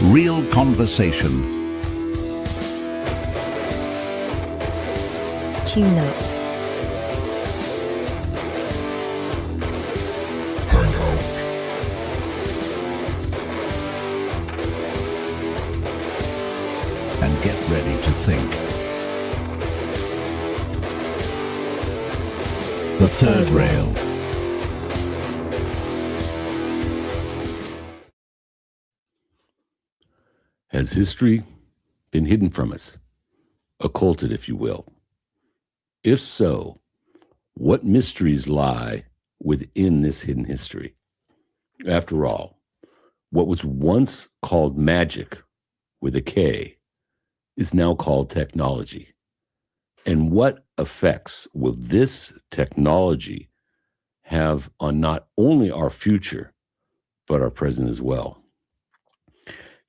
Real conversation. Tune up. Hang out. And get ready to think. The third rail. Has history been hidden from us? Occulted, if you will. If so, what mysteries lie within this hidden history? After all, what was once called magic with a K is now called technology. And what effects will this technology have on not only our future, but our present as well?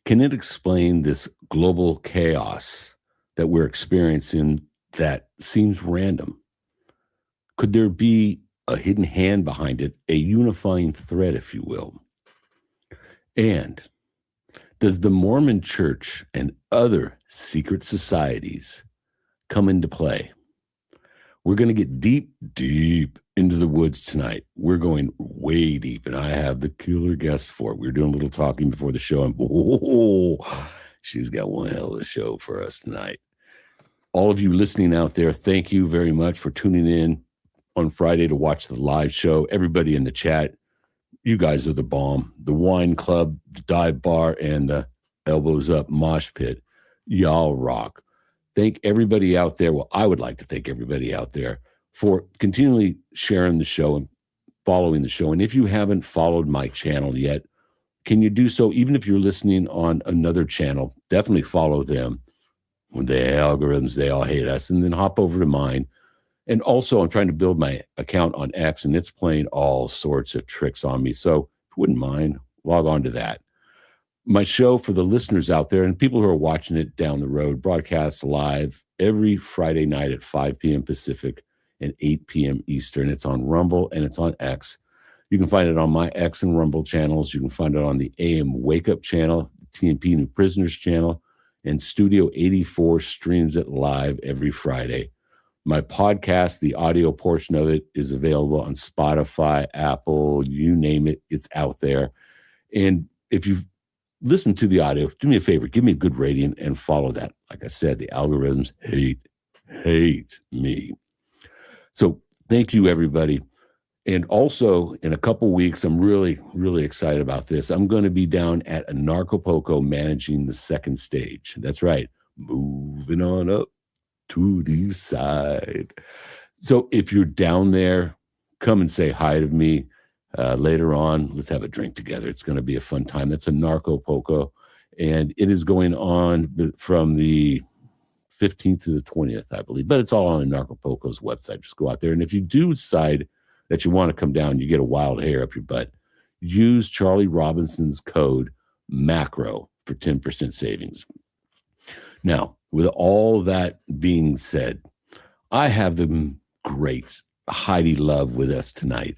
Can it explain this global chaos that we're experiencing that seems random? Could there be a hidden hand behind it, a unifying thread, if you will? And does the Mormon Church and other secret societies come into play? We're going to get deep into the woods tonight. We're going way deep, and I have the killer guest for it. We were doing a little talking before the show, and she's got one hell of a show for us tonight. All of you listening out there, thank you very much for tuning in on Friday to watch the live show. Everybody in the chat, you guys are the bomb. The wine club, the dive bar, and the elbows up mosh pit. Y'all rock. Thank everybody out there. Well, I would like to thank everybody out there for continually sharing the show and following the show. And if you haven't followed my channel yet, can you do so? Even if you're listening on another channel, definitely follow them. When the algorithms, they all hate us. And then hop over to mine. And also, I'm trying to build my account on X, and it's playing all sorts of tricks on me. So if you wouldn't mind, log on to that. My show for the listeners out there and people who are watching it down the road broadcasts live every Friday night at 5 p.m. Pacific and 8 p.m. Eastern. It's on Rumble and it's on X. You can find it on my X and Rumble channels. You can find it on the AM Wake Up channel, the TNP New Prisoners channel, and Studio 84 streams it live every Friday. My podcast, the audio portion of it, is available on Spotify, Apple, you name it, it's out there. And if you've listened to the audio, do me a favor, give me a good rating and follow that. Like I said, the algorithms hate me. So thank you, everybody. And also, in a couple weeks, I'm really, really excited about this. I'm going to be down at Anarchapulco managing the second stage. That's right. Moving on up to the side. So if you're down there, come and say hi to me later on. Let's have a drink together. It's going to be a fun time. That's Anarchapulco. And it is going on from the 15th to the 20th, I believe. But it's all on Anarchapulco's website. Just go out there. And if you do decide that you want to come down, you get a wild hair up your butt, use Charlie Robinson's code MACRO for 10% savings. Now, with all that being said, I have the great Heidi Love with us tonight.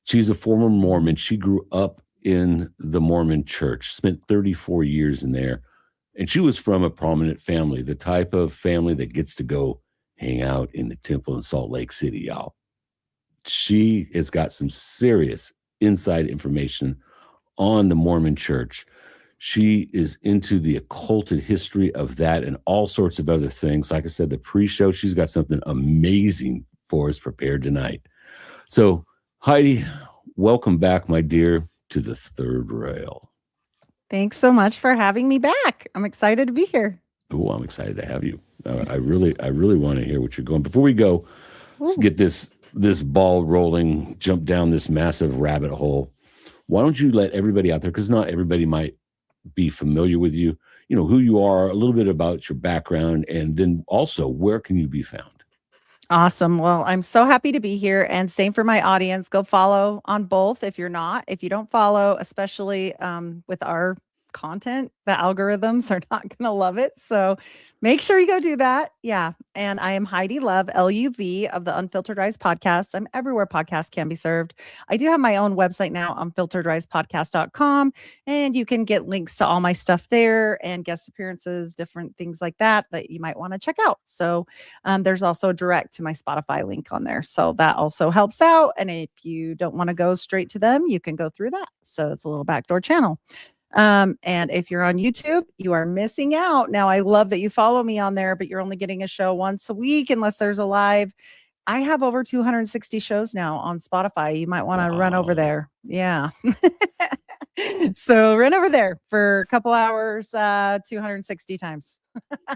She's a former Mormon. She grew up in the Mormon church, spent 34 years in there, and she was from a prominent family, the type of family that gets to go hang out in the temple in Salt Lake City, y'all. She has got some serious inside information on the Mormon church. She is into the occulted history of that and all sorts of other things. Like I said, the pre-show, she's got something amazing for us prepared tonight. So, Heidi, welcome back, my dear, to the third rail. Thanks so much for having me back. I'm excited to be here. Oh, I'm excited to have you. I really want to hear what you're going. Before we go, let's get this ball rolling, jump down this massive rabbit hole. Why don't you let everybody out there, because not everybody might be familiar with you, who you are, a little bit about your background, and then also where can you be found? Awesome. Well, I'm so happy to be here, and same for my audience. Go follow on both if you don't follow, especially with our content, the algorithms are not going to love it. So make sure you go do that. Yeah. And I am Heidi Love, LUV of the Unfiltered Rise podcast. I'm everywhere podcasts can be served. I do have my own website now, unfilteredrisepodcast.com, and you can get links to all my stuff there and guest appearances, different things like that you might want to check out. So there's also a direct to my Spotify link on there. So that also helps out. And if you don't want to go straight to them, you can go through that. So it's a little backdoor channel. And if you're on YouTube, you are missing out. Now, I love that you follow me on there, but you're only getting a show once a week unless there's a live. I have over 260 shows now on Spotify. You might want to run over there. Yeah. So run over there for a couple hours, 260 times. I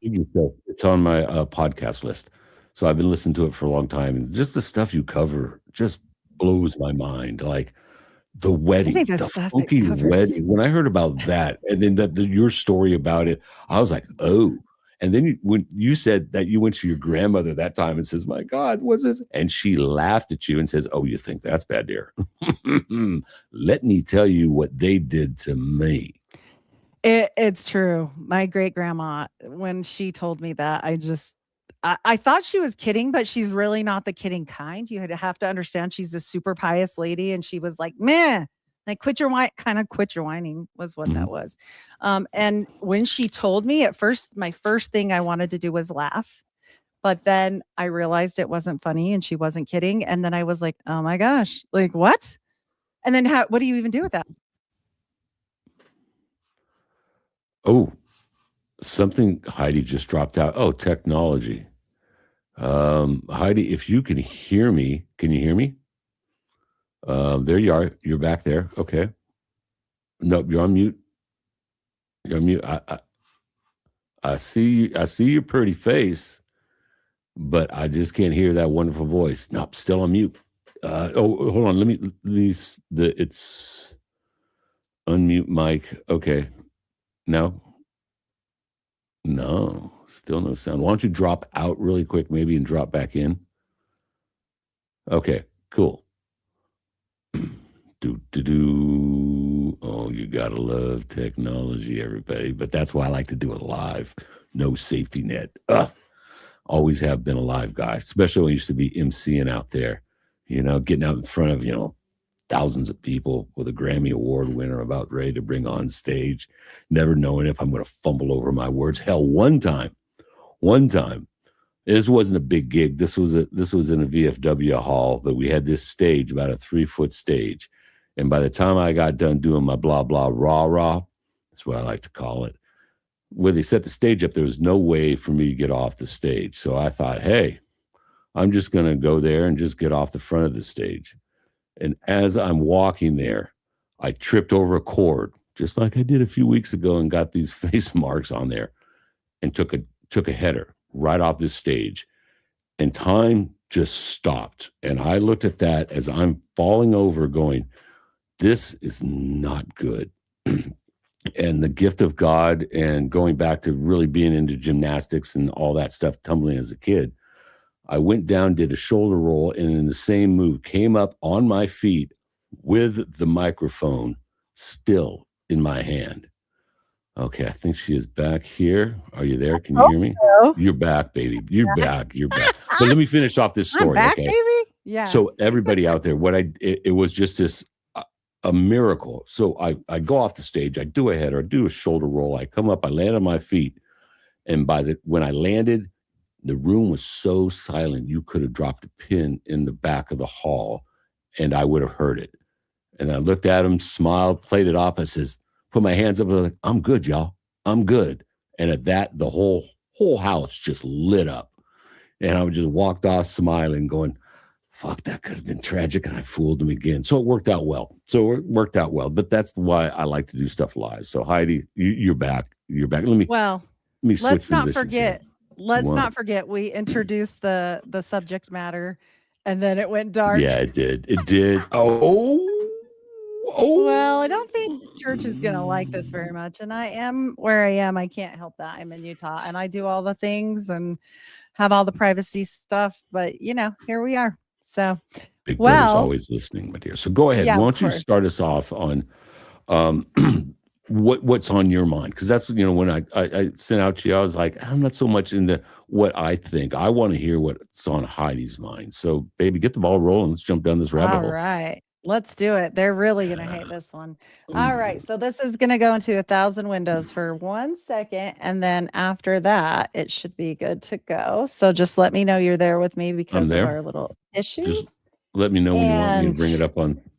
dig your show. It's on my podcast list. So I've been listening to it for a long time. And just the stuff you cover just blows my mind. Like the wedding, think the the stuff it funky covers- wedding. When I heard about that, and then your story about it, I was like, oh. And then when you said that you went to your grandmother that time and says, my God, what's this? And she laughed at you and says, oh, you think that's bad, dear? Let me tell you what they did to me. It's true. My great grandma, when she told me that, I thought she was kidding, but she's really not the kidding kind. You have to understand she's this super pious lady, and she was like, meh, like quit your whining was what that was. And when she told me at first, my first thing I wanted to do was laugh. But then I realized it wasn't funny and she wasn't kidding. And then I was like, oh my gosh, like what? And then what do you even do with that? Oh, something Heidi just dropped out. Oh, technology. Heidi, if you can hear me, can you hear me? There you are. You're back there. Okay. Nope, you're on mute. You're on mute. I see your pretty face, but I just can't hear that wonderful voice. Nope, still on mute. Hold on. Let me it's unmute mic. Okay. No, still no sound. Why don't you drop out really quick, maybe, and drop back in? Okay, cool. Oh, you gotta love technology, everybody. But that's why I like to do it live. No safety net. Always have been a live guy, especially when I used to be emceeing out there, getting out in front of, thousands of people with a Grammy Award winner about ready to bring on stage, never knowing if I'm going to fumble over my words. Hell, one time, this wasn't a big gig. This was in a VFW hall, but we had this stage, about a 3-foot stage. And by the time I got done doing my blah, blah, rah, that's what I like to call it, where they set the stage up, there was no way for me to get off the stage. So I thought, hey, I'm just going to go there and just get off the front of the stage. And as I'm walking there, I tripped over a cord, just like I did a few weeks ago, and got these face marks on there, and took a header right off this stage. And time just stopped. And I looked at that as I'm falling over going, this is not good. And the gift of God, and going back to really being into gymnastics and all that stuff, tumbling as a kid, I went down, did a shoulder roll, and in the same move came up on my feet with the microphone still in my hand. Okay, I think she is back here. Are you there? Can you hear me? Hello. You're back, baby. You're back. But let me finish off this story. I'm back, okay, baby. Yeah. So everybody out there, it was just this a miracle. So I go off the stage, I do a header, I do a shoulder roll, I come up, I land on my feet, and when I landed, the room was so silent, you could have dropped a pin in the back of the hall and I would have heard it. And I looked at him, smiled, played it off. I says, put my hands up, I was like, I'm good, y'all. I'm good. And at that, the whole house just lit up. And I just walked off smiling, going, fuck, that could have been tragic. And I fooled him again. So it worked out well. But that's why I like to do stuff live. So Heidi, you're back. You're back. Let me switch let's not positions forget. here. Let's not forget we introduced the subject matter, and then it went dark. Yeah, it did. It did. Oh. Well, I don't think the church is going to like this very much. And I am where I am. I can't help that. I'm in Utah and I do all the things and have all the privacy stuff. But, here we are. So, Big Brother's always listening, my dear. So go ahead. Yeah, Why don't you start us off on what's on your mind, because that's when I sent out to you, I was like, I'm not so much into what I think. I want to hear what's on Heidi's mind. So, baby, get the ball rolling. Let's jump down this rabbit All hole. right. Let's do it. They're really going to hate this one. All right. So this is going to go into 1,000 windows for 1 second. And then after that, it should be good to go. So just let me know you're there with me I'm because of there. our little issues. Just let me know when you want me to And bring it up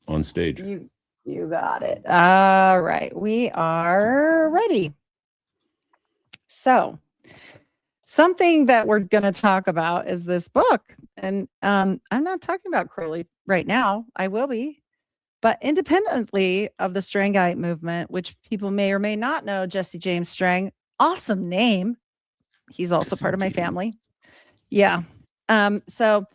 on stage. you got it. All right. We are ready. So something that we're going to talk about is this book. And I'm not talking about Crowley right now. I will be. But independently of the Strangite movement, which people may or may not know, Jesse James Strang, awesome name. He's also part of my family. Yeah. So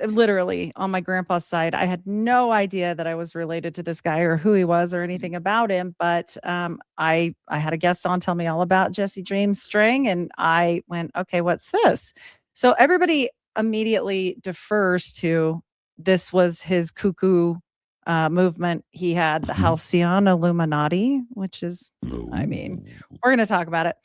literally on my grandpa's side, I had no idea that I was related to this guy or who he was or anything about him. But I had a guest on tell me all about Jesse James Strang, and I went, okay, what's this? So everybody immediately defers to this was his cuckoo movement. He had the Halcyon Illuminati, which is, I mean, we're going to talk about it.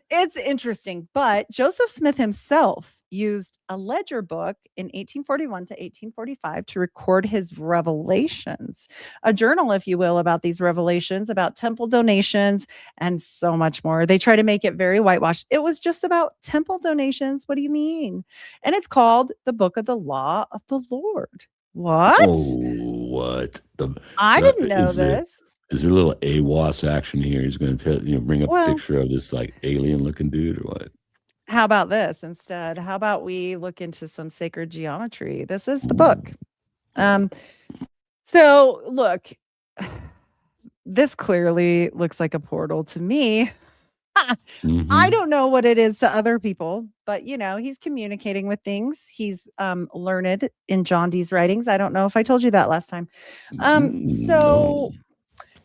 It's interesting, but Joseph Smith himself used a ledger book in 1841 to 1845 to record his revelations, a journal, if you will, about these revelations, about temple donations, and so much more. They try to make it very whitewashed. It was just about temple donations. What do you mean? And it's called the Book of the Law of the Lord. What? Oh, what? I didn't know is this. Is there a little AWAS action here? He's going to bring up a Well, picture of this like alien looking dude or what? how about this instead? How about we look into some sacred geometry? This is the book. So look, this clearly looks like a portal to me. I don't know what it is to other people, but he's communicating with things. He's learned in John Dee's writings. I don't know if I told you that last time. So No.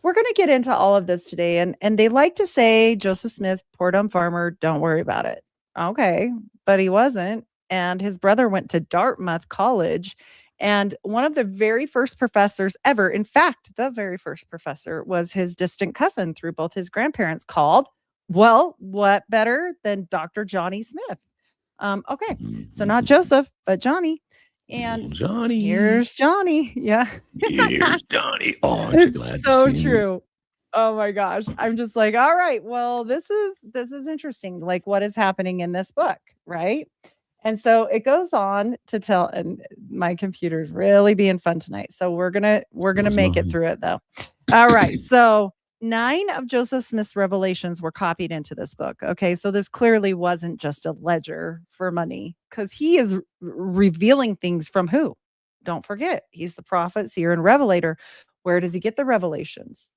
we're going to get into all of this today. And they like to say Joseph Smith, poor dumb farmer, don't worry about it. Okay, but he wasn't. And his brother went to Dartmouth College. And one of the very first professors ever, in fact, the very first professor was his distant cousin through both his grandparents, called, well, what better than Dr. Johnny Smith? Okay, so not Joseph, but Johnny. And Johnny. Here's Johnny. Yeah. Here's Johnny. Oh, aren't you glad so to see true. me? Oh my gosh. I'm just like, all right, well, this is interesting. Like, what is happening in this book, right? And so it goes on to tell, and my computer's really being fun tonight. So we're gonna make it through it though. All right. So 9 of Joseph Smith's revelations were copied into this book. Okay. So this clearly wasn't just a ledger for money, because he is revealing things from who? Don't forget, he's the prophet, seer, and revelator. Where does he get the revelations?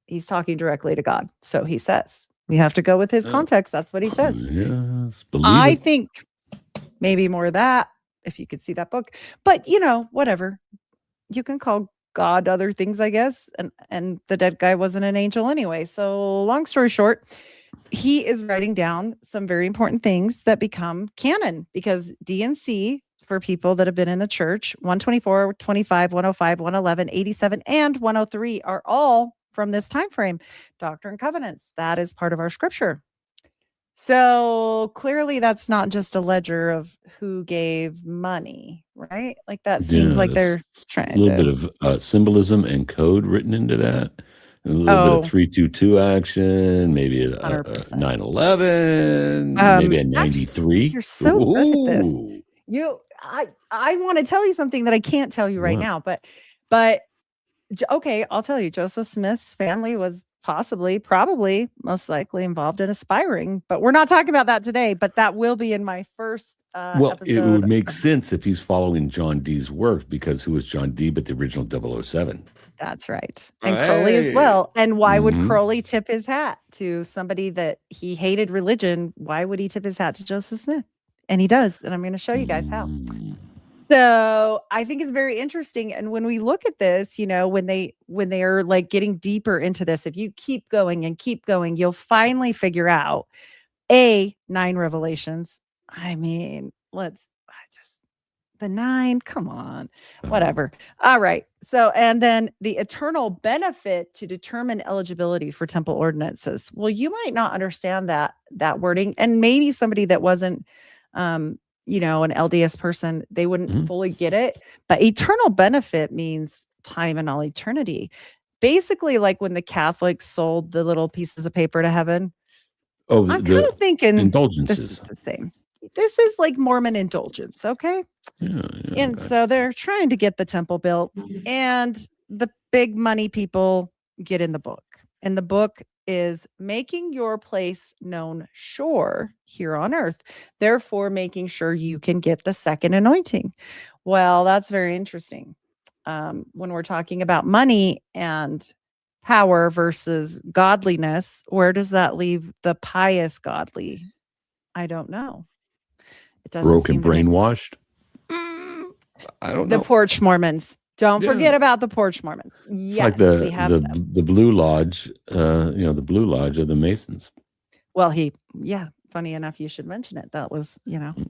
He's talking directly to God. So he says, we have to go with his context. That's what he says. Yes, I think maybe more of that, if you could see that book. But, whatever. You can call God other things, I guess. And the dead guy wasn't an angel anyway. So long story short, he is writing down some very important things that become canon, because D&C, for people that have been in the church, 124, 25, 105, 111, 87, and 103 are all from this time frame. Doctrine and Covenants, that is part of our scripture. So clearly that's not just a ledger of who gave money, right? Like that seems like they're trying a little bit of symbolism and code written into that. And a little bit of 322 action, maybe a 9/11, maybe a 93. You're so good at this. I want to tell you something that I can't tell you right now, but okay, I'll tell you. Joseph Smith's family was probably, most likely involved in aspiring, but we're not talking about that today. But that will be in my first episode. It would make sense if he's following John Dee's work, because who was John Dee but the original 007? That's right. And Crowley as well. And why would Crowley tip his hat to somebody that he hated religion? Why would he tip his hat to Joseph Smith? And he does. And I'm going to show you guys how. So I think it's very interesting. And when we look at this, when they are like getting deeper into this, if you keep going and keep going, you'll finally figure out 9 revelations. I mean, The 9, come on, Oh, whatever. All right. So, and then the eternal benefit to determine eligibility for temple ordinances. Well, you might not understand that wording, and maybe somebody that wasn't, an LDS person, they wouldn't mhm. fully get it. But eternal benefit means time and all eternity. Basically, like when the Catholics sold the little pieces of paper to heaven, Oh, I'm kind the of thinking this is indulgences. the same. This is like Mormon indulgence, okay? Yeah, yeah, And gotcha. so they're trying to get the temple built, and the big money people get in the book. And the book is making your place known sure here on earth, therefore making sure you can get the second anointing. Well, that's very interesting. When we're talking about money and power versus godliness, where does that leave the pious godly? I don't know. It doesn't Broke and seem to make brainwashed. Mm, I don't the know. porch Mormons. Don't forget Yes. about the porch Mormons. It's like Yes, we have them. the Blue Lodge, the Blue Lodge of the Masons. Well, funny enough, you should mention it. That was,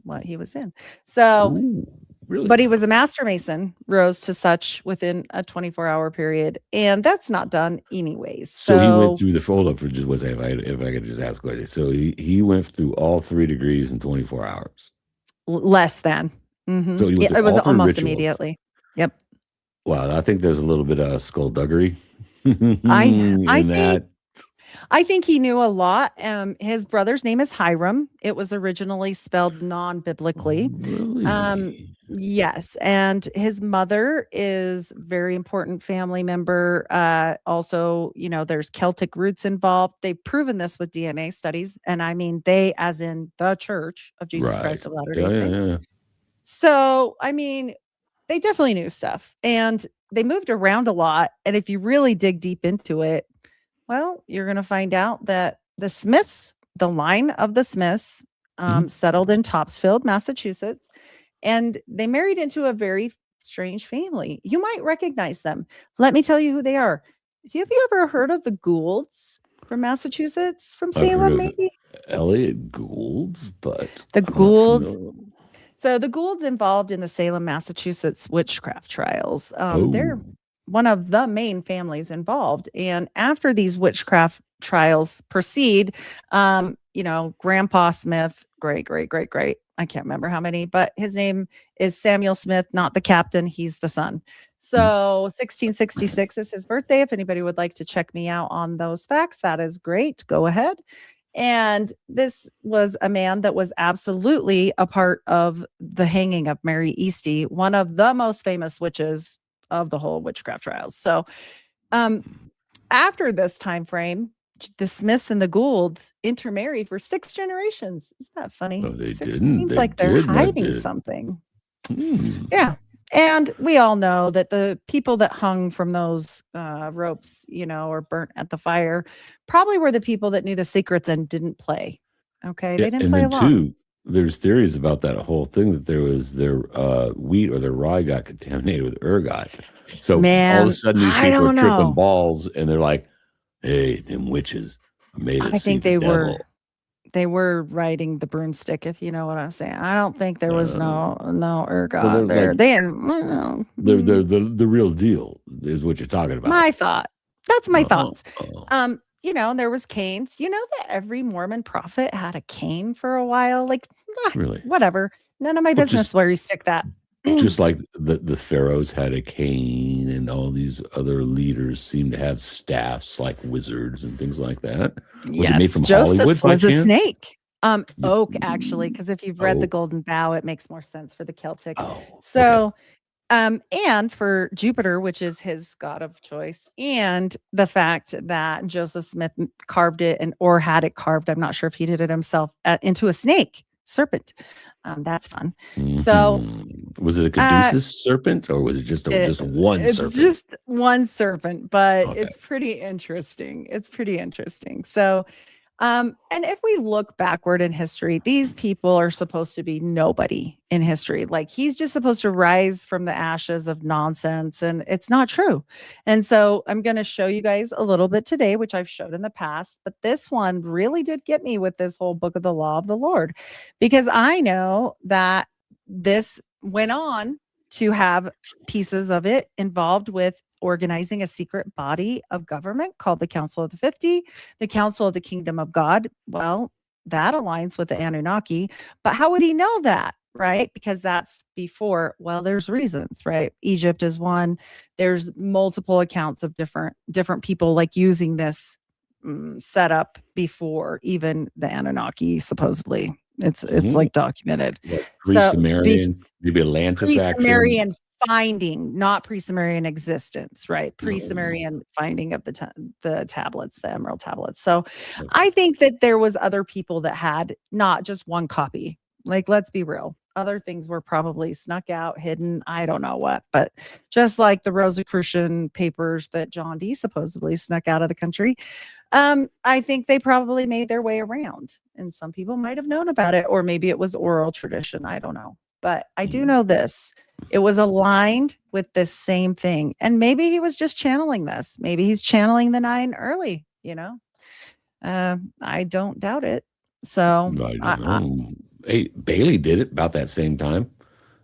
what he was in. So, Ooh, really? but he was a master mason, rose to such within a 24-hour period, and that's not done anyways. So he went So through the hold up for just what's if I could just ask what it is. So he went through all 3 degrees in 24 hours. less than. So he went Yeah, through it was all 3 almost rituals. immediately. Yep. Wow, I think there's a little bit of skullduggery I I in think that. I think he knew a lot. His brother's name is Hiram. It was originally spelled non-biblically. Really? Yes, and his mother is very important family member. Also, there's Celtic roots involved. They've proven this with DNA studies, and I mean they, as in the Church of Jesus Right. Christ of Latter-day Yeah, yeah, Saints. yeah. So, I mean, they definitely knew stuff, and they moved around a lot. And if you really dig deep into it, well, you're going to find out that the Smiths, the line of the Smiths, Mhm. settled in Topsfield, Massachusetts, and they married into a very strange family. You might recognize them. Let me tell you who they are. Have you ever heard of the Goulds from Massachusetts, from I've heard Salem, of maybe? Elliot Gould, but The I'm not Goulds. familiar. So the Goulds involved in the Salem, Massachusetts witchcraft trials. They're Oh, one of the main families involved. And after these witchcraft trials proceed, Grandpa Smith, great, I can't remember how many, but his name is Samuel Smith, not the captain. He's the son. mhm. So 1666 is his birthday. If anybody would like to check me out on those facts, that is great. Go ahead. And this was a man that was absolutely a part of the hanging of Mary Easty, one of the most famous witches of the whole witchcraft trials. So, um, after this time frame, the Smiths and the Goulds intermarried for 6 generations. Isn't that funny? No, they It didn't. seems They like they're did not hiding did. something. Hmm. Yeah. And we all know that the people that hung from those ropes, or burnt at the fire, probably were the people that knew the secrets and didn't play. Okay. Yeah, They didn't and play then along. too, there's theories about that whole thing that there was their wheat or their rye got contaminated with ergot. So all of a Man, sudden these I people are don't tripping know. balls and they're like, hey, them witches made I us see think the devil. they were riding the broomstick, if you know what I'm saying. I don't think there was Uh, no so they're ergot like there. They didn't, they're the real deal is what you're talking about. my thought. That's my Uh, thoughts. uh, There was canes. You know that every Mormon prophet had a cane for a while? Like, really? whatever. None of my Well, business where you stick that. just like the pharaohs had a cane and all these other leaders seem to have staffs like wizards and things like that. Was it made Yes, from Hollywood Joseph's by was a chance? snake. Y- Oak, actually, because if you've read The Oak. Golden Bough, it makes more sense for the Celtic. Oh, okay. So, and for Jupiter, which is his god of choice, and the fact that Joseph Smith carved it or had it carved, I'm not sure if he did it himself, into a snake, serpent. That's fun. So, Was it a uh, caduceus serpent or was it just it, just one it's serpent? just one serpent, but Okay. it's pretty interesting. It's pretty interesting. So, and if we look backward in history, these people are supposed to be nobody in history. Like he's just supposed to rise from the ashes of nonsense, and it's not true. And so I'm going to show you guys a little bit today, which I've showed in the past, but this one really did get me with this whole book of the law of the Lord, because I know that this went on to have pieces of it involved with organizing a secret body of government called the Council of the 50, the Council of the Kingdom of God. Well, that aligns with the Anunnaki, but how would he know that? Right? Because that's before, well, there's reasons, right? Egypt is one. There's multiple accounts of different people like using this setup before even the Anunnaki, supposedly. It's like documented. Like So pre-Sumerian, maybe Atlantis action. pre-Sumerian finding, not pre-Sumerian existence, right? Oh, Pre-Sumerian finding of the tablets, the emerald tablets. So okay. I think that there was other people that had not just one copy. Like, let's be real. Other things were probably snuck out, hidden. I don't know what, but just like the Rosicrucian papers that John Dee supposedly snuck out of the country, I think they probably made their way around, and some people might have known about it, or maybe it was oral tradition. I don't know, but I do know this: it was aligned with this same thing, and maybe he was just channeling this. Maybe he's channeling the nine early. I don't doubt it. So I don't know. Hey, Bailey did it about that same time.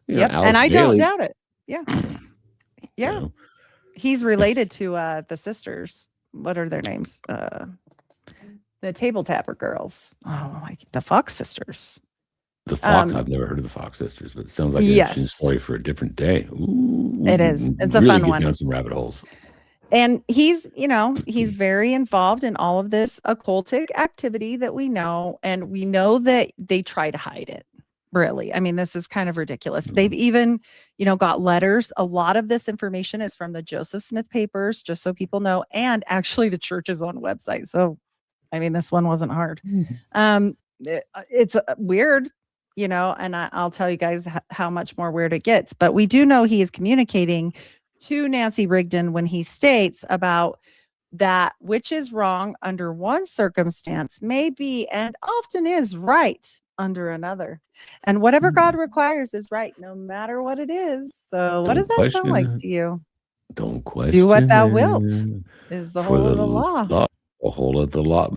Yep, and I don't doubt it. Yeah. Yeah. You know, He's related to the sisters. What are their names? The Table Tapper girls. Oh, the Fox sisters. the Fox. I've never heard of the Fox sisters, but it sounds like an interesting story for a different day. Ooh, it is. It's a really fun get one. down some rabbit holes. And he's very involved in all of this occultic activity that we know, and we know that they try to hide it. Really. I mean, this is kind of ridiculous. They've even, got letters. A lot of this information is from the Joseph Smith papers, just so people know, and actually the church's own website. So, I mean, this one wasn't hard. It's weird, and I'll tell you guys how much more weird it gets. But we do know he is communicating to Nancy Rigdon when he states about that which is wrong under one circumstance may be and often is right under another. And whatever God requires is right, no matter what it is. So what does that sound like to you? Don't question. Do what thou wilt is the For whole of the law. The whole of the law.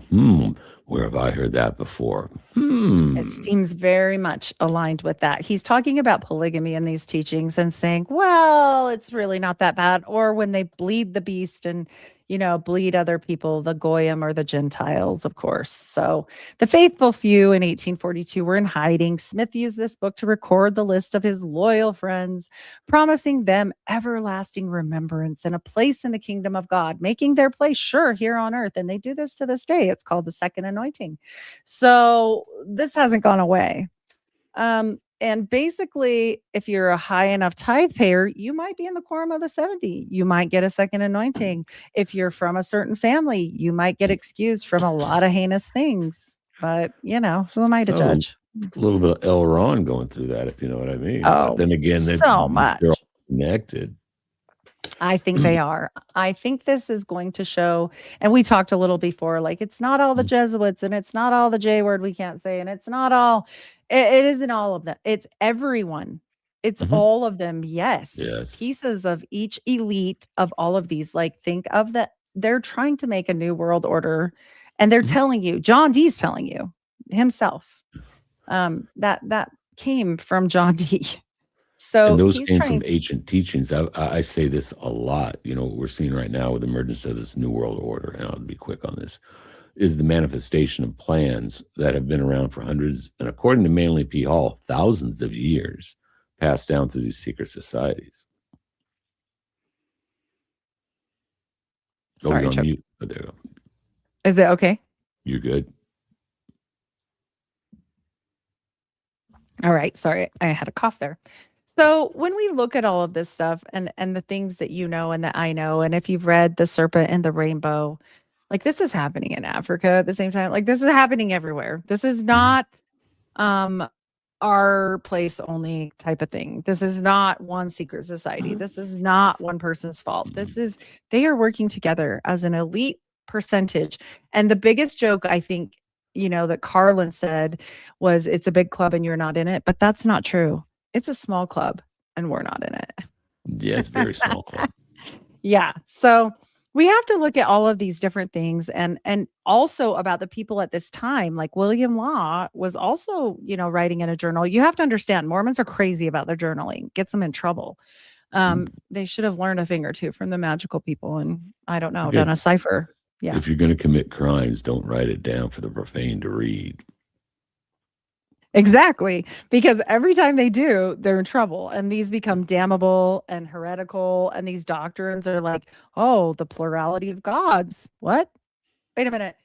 Where have I heard that before? It seems very much aligned with that. He's talking about polygamy in these teachings and saying, well, it's really not that bad. Or when they bleed the beast and, bleed other people, the Goyim or the Gentiles, of course. So the faithful few in 1842 were in hiding. Smith used this book to record the list of his loyal friends, promising them everlasting remembrance and a place in the kingdom of God, making their place sure here on earth. And they do this to this day. It's called the second anointing. So this hasn't gone away. And basically, if you're a high enough tithe payer, you might be in the quorum of the 70. You might get a second anointing. If you're from a certain family, you might get excused from a lot of heinous things. But, who am I to judge? A little bit of L. Ron going through that, if you know what I mean. Oh, but then again, so much. They're all connected. I think they are. I think this is going to show, and we talked a little before, like it's not all the Jesuits and it's not all the J word we can't say, and it's not all, it isn't all of them. It's everyone. It's all of them. Yes. Pieces of each elite of all of these. Like think of that. They're trying to make a new world order, and they're telling you, John Dee's telling you himself, that came from John Dee. So and those came from ancient teachings. I say this a lot. What we're seeing right now with the emergence of this new world order, and I'll be quick on this, is the manifestation of plans that have been around for hundreds, and according to Manly P. Hall, thousands of years, passed down through these secret societies. Sorry, Chuck. Mute. Oh, there you go. Is it okay? You're good. All right. Sorry, I had a cough there. So when we look at all of this stuff and the things that you know and that I know, and if you've read The Serpent and the Rainbow, like this is happening in Africa at the same time. Like this is happening everywhere. This is not our place only type of thing. This is not one secret society. This is not one person's fault. They are working together as an elite percentage. And the biggest joke, I think, that Carlin said was it's a big club and you're not in it, but that's not true. It's a small club and we're not in it. Yeah, it's a very small club. Yeah. So we have to look at all of these different things, and also about the people at this time. Like William Law was also, writing in a journal. You have to understand, Mormons are crazy about their journaling, gets them in trouble. They should have learned a thing or two from the magical people, and I don't know, done a cipher. Yeah. If you're going to commit crimes, don't write it down for the profane to read. Exactly. Because every time they do, they're in trouble. And these become damnable and heretical. And these doctrines are like, oh, the plurality of gods. What? Wait a minute.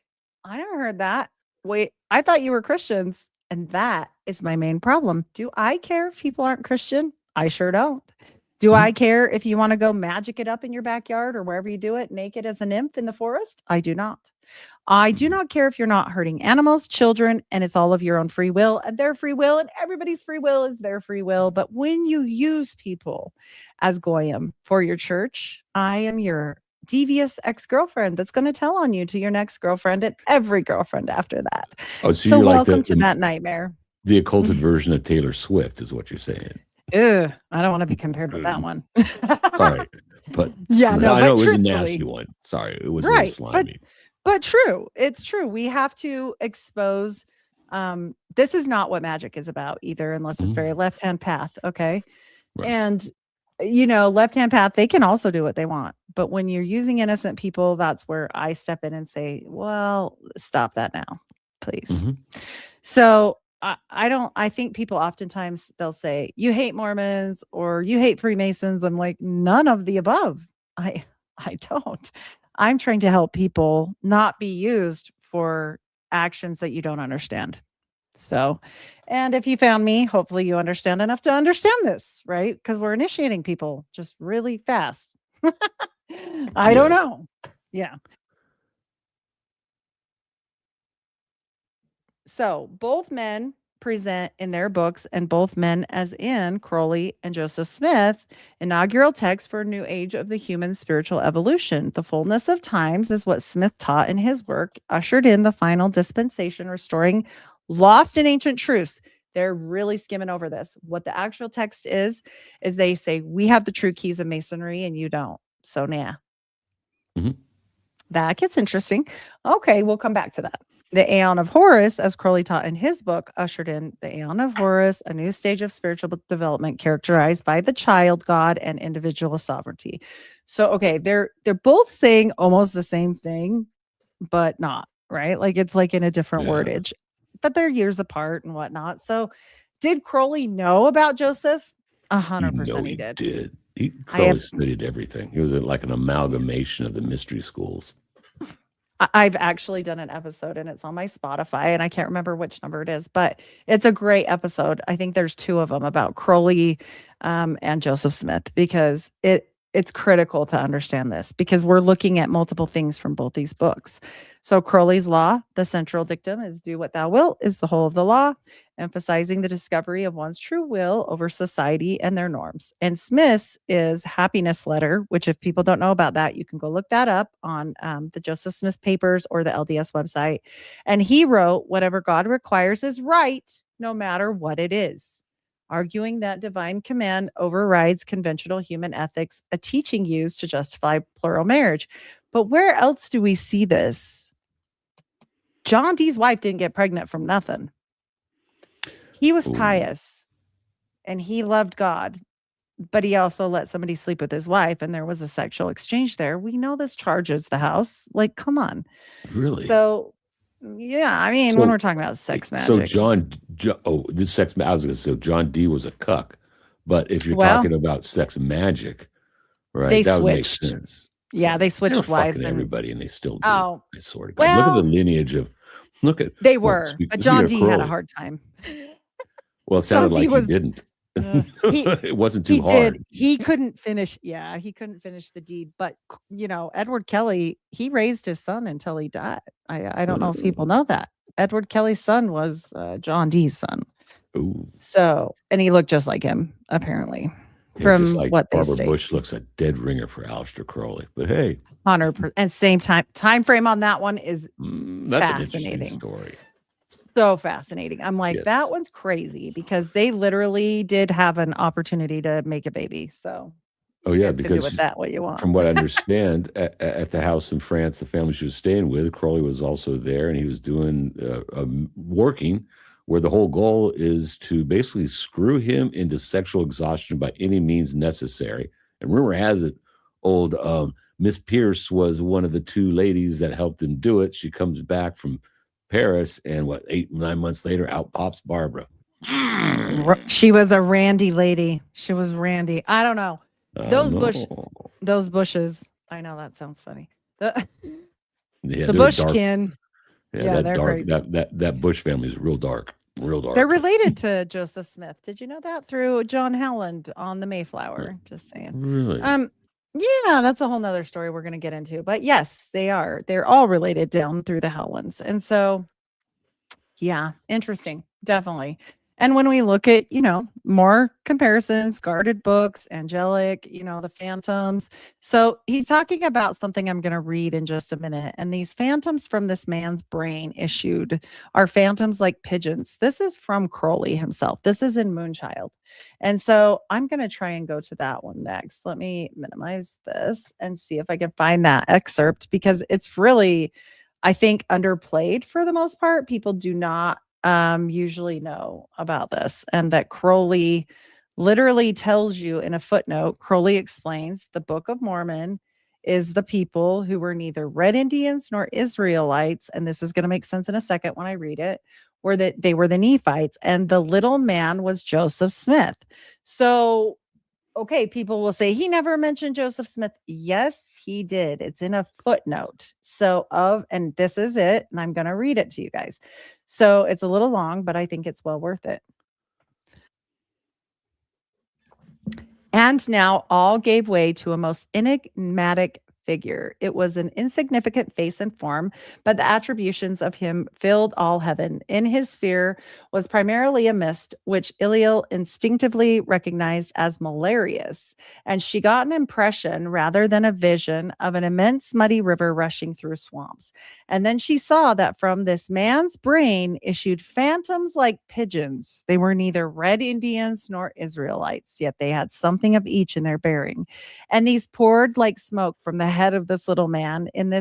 I never heard that. Wait, I thought you were Christians. And that is my main problem. Do I care if people aren't Christian? I sure don't. Do I care if you want to go magic it up in your backyard or wherever you do it, naked as a nymph in the forest? I do not. I do not care if you're not hurting animals, children, and it's all of your own free will and their free will, and everybody's free will is their free will. But when you use people as goyim for your church, I am your devious ex-girlfriend that's going to tell on you to your next girlfriend and every girlfriend after that. Oh, So you're welcome like to that nightmare. the occulted version of Taylor Swift is what you're saying. Ugh, I don't want to be compared with that one. Sorry, but Yeah, no, I know but it was a truthfully- nasty one. Sorry, it was Right, slimy. But true. It's true. We have to expose. This is not what magic is about either, unless it's very left-hand path. Okay. Right. And, left-hand path, they can also do what they want. But when you're using innocent people, that's where I step in and say, well, stop that now, please. So I think people oftentimes they'll say, you hate Mormons or you hate Freemasons. I'm like, none of the above. I don't. I'm trying to help people not be used for actions that you don't understand. So, and if you found me, hopefully you understand enough to understand this, right? Because we're initiating people just really fast. I don't know. Yeah. So both men present in their books, and both men, as in Crowley and Joseph Smith, inaugural text for a new age of the human spiritual evolution. The fullness of times is what Smith taught in his work, ushered in the final dispensation, restoring lost and ancient truths. They're really skimming over this. What the actual text is they say, we have the true keys of masonry and you don't. So, nah. That gets interesting. Okay, we'll come back to that. The Aeon of Horus, as Crowley taught in his book, ushered in the Aeon of Horus, a new stage of spiritual development characterized by the child God and individual sovereignty. So, okay, they're both saying almost the same thing, but not, right? Like it's like in a different wordage, but they're years apart and whatnot. So, did Crowley know about Joseph? 100% he did. Crowley studied everything. He was like an amalgamation of the mystery schools. I've actually done an episode and it's on my Spotify and I can't remember which number it is, but it's a great episode. I think there's 2 of them about Crowley and Joseph Smith, because it's critical to understand this, because we're looking at multiple things from both these books. So Crowley's law, the central dictum is do what thou wilt, is the whole of the law, emphasizing the discovery of one's true will over society and their norms. And Smith's is happiness letter, which if people don't know about that, you can go look that up on the Joseph Smith papers or the LDS website. And he wrote, whatever God requires is right, no matter what it is, arguing that divine command overrides conventional human ethics, a teaching used to justify plural marriage. But where else do we see this? John Dee's wife didn't get pregnant from nothing. He was pious and he loved God, but he also let somebody sleep with his wife and there was a sexual exchange there. We know this charges the house. Like, come on. Really? So, yeah, I mean, when we're talking about sex magic. So John I was going to say John D was a cuck, but if you're talking about sex magic, right, that would make sense. Yeah, they switched wives and everybody, and they still do. Oh, I swear to God, look at the lineage of. They were, but John D had a hard time. Well, it sounded like he didn't. It wasn't too hard. He couldn't finish. Yeah, he couldn't finish the deed. But Edward Kelly, he raised his son until he died. I don't know if people know that. Edward Kelly's son was John Dee's son. Ooh. So, and he looked just like him, apparently. Yeah, from just like what they Barbara state. Bush looks a dead ringer for Aleister Crowley. But hey, 100%. And same time frame on that one is that's fascinating. an interesting story. So fascinating. I'm like, that one's crazy because they literally did have an opportunity to make a baby. So Oh, You yeah, guys can do with because that what you want. from what I understand, at the house in France, the family she was staying with, Crowley was also there, and he was doing working, where the whole goal is to basically screw him into sexual exhaustion by any means necessary. And rumor has it, old Miss Pierce was one of the two ladies that helped him do it. She comes back from Paris, and what, 8, 9 months later, out pops Barbara. She was a randy lady. She was randy. I don't know. I Those bushes. I know that sounds funny. The Yeah, the they're dark. bushkin. Yeah, Yeah, that they're dark, crazy. that Bush family is real dark, real They're dark. related to Joseph Smith. Did you know that through John Howland on the Mayflower? Just saying. Really? Yeah, that's a whole nother story we're going to get into. But yes, they are. They're all related down through the Howlands. And so, yeah, interesting. Definitely. And when we look at, more comparisons, guarded books, angelic, the phantoms. So he's talking about something I'm going to read in just a minute. And these phantoms from this man's brain issued are phantoms like pigeons. This is from Crowley himself. This is in Moonchild. And so I'm going to try and go to that one next. Let me minimize this and see if I can find that excerpt because it's really, I think, underplayed for the most part. People do not usually know about this, and that Crowley literally tells you in a footnote. Crowley explains the Book of Mormon is the people who were neither Red Indians nor Israelites, and this is going to make sense in a second when I read it, were that they were the Nephites, and the little man was Joseph Smith. So okay, people will say he never mentioned Joseph Smith. Yes, he did. It's in a footnote. And this is it. And I'm going to read it to you guys. So it's a little long, but I think it's well worth it. And now all gave way to a most enigmatic figure. It was an insignificant face and form, but the attributions of him filled all heaven. In his sphere was primarily a mist, which Iliel instinctively recognized as malarious, and she got an impression rather than a vision of an immense muddy river rushing through swamps. And then she saw that from this man's brain issued phantoms like pigeons. They were neither Red Indians nor Israelites, yet they had something of each in their bearing. And these poured like smoke from the head of this little man. In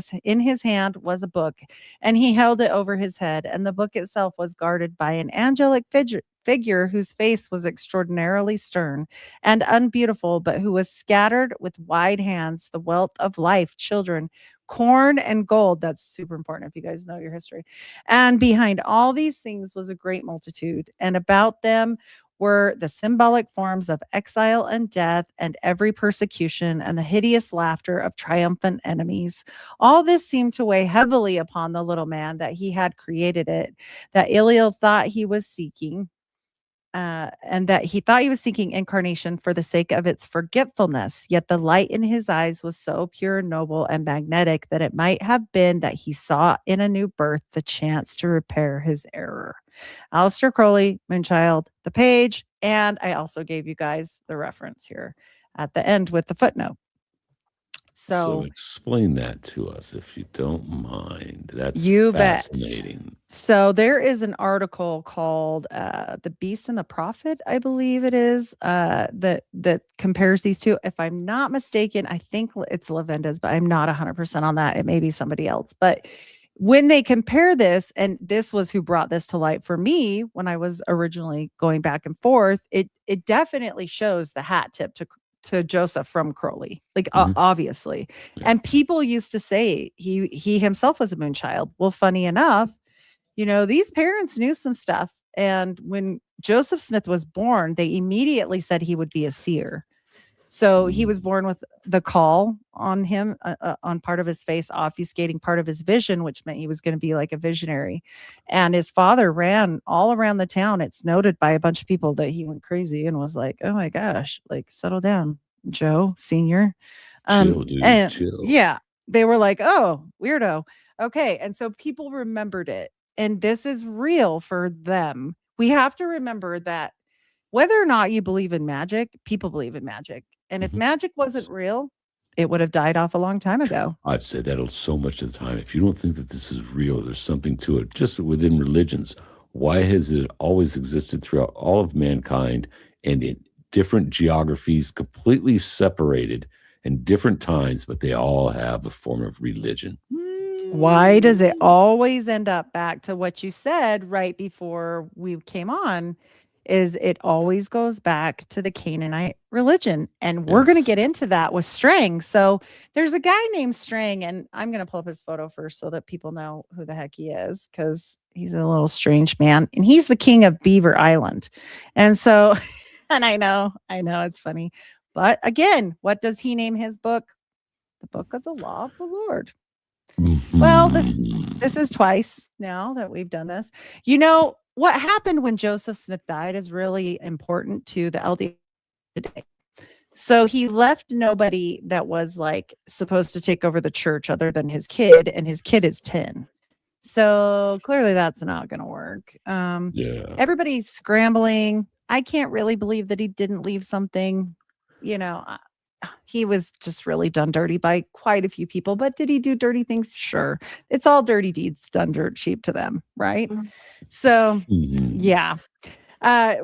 his hand was a book, and he held it over his head, and the book itself was guarded by an angelic figure whose face was extraordinarily stern and unbeautiful, but who was scattered with wide hands the wealth of life, children, corn, and gold. That's super important if you guys know your history. And behind all these things was a great multitude, and about them were the symbolic forms of exile and death and every persecution and the hideous laughter of triumphant enemies. All this seemed to weigh heavily upon the little man that he had created it, that Iliel thought he was seeking. And that he thought he was seeking incarnation for the sake of its forgetfulness. Yet the light in his eyes was so pure, noble, and magnetic that it might have been that he saw in a new birth the chance to repair his error. Aleister Crowley, Moonchild, the page, and I also gave you guys the reference here at the end with the footnote. So explain that to us if you don't mind. That's you fascinating. bet. So there is an article called "The Beast and the Prophet," I believe it is, that compares these two. If I'm not mistaken, I think it's Lavenda's, but I'm not 100% on that. It may be somebody else. But when they compare this, and this was who brought this to light for me when I was originally going back and forth, it definitely shows the hat tip to Joseph from Crowley, like obviously. Yeah. And people used to say he himself was a moonchild. Well, funny enough, these parents knew some stuff. And when Joseph Smith was born, they immediately said he would be a seer. So he was born with the call on him, on part of his face, obfuscating part of his vision, which meant he was going to be like a visionary. And his father ran all around the town. It's noted by a bunch of people that he went crazy and was like, "Oh my gosh, like settle down, Joe Senior." Chill, dude, and chill. Yeah, they were like, "Oh, weirdo." Okay, and so people remembered it, and this is real for them. We have to remember that whether or not you believe in magic, people believe in magic. And if magic wasn't real, it would have died off a long time ago. I've said that so much of the time. If you don't think that this is real, there's something to it. Just within religions, why has it always existed throughout all of mankind? And it different geographies, completely separated in different times, but they all have a form of religion. Why does it always end up back to what you said right before we came on? Is it always goes back to the Canaanite religion. And we're going to Yes. get into that with Strang. So there's a guy named Strang, and I'm going to pull up his photo first so that people know who the heck he is, because he's a little strange man. And he's the king of Beaver Island. And so, and I know it's funny. But again, what does he name his book? The Book of the Law of the Lord. Well, this is twice now that we've done this. You know, what happened when Joseph Smith died is really important to the LDS today. So he left nobody that was like supposed to take over the church other than his kid, and his kid is 10. So clearly that's not going to work. Yeah. Everybody's scrambling. I can't really believe that he didn't leave something, you know. He was just really done dirty by quite a few people, but did he do dirty things? Sure. It's all dirty deeds done dirt cheap to them, right? So, yeah.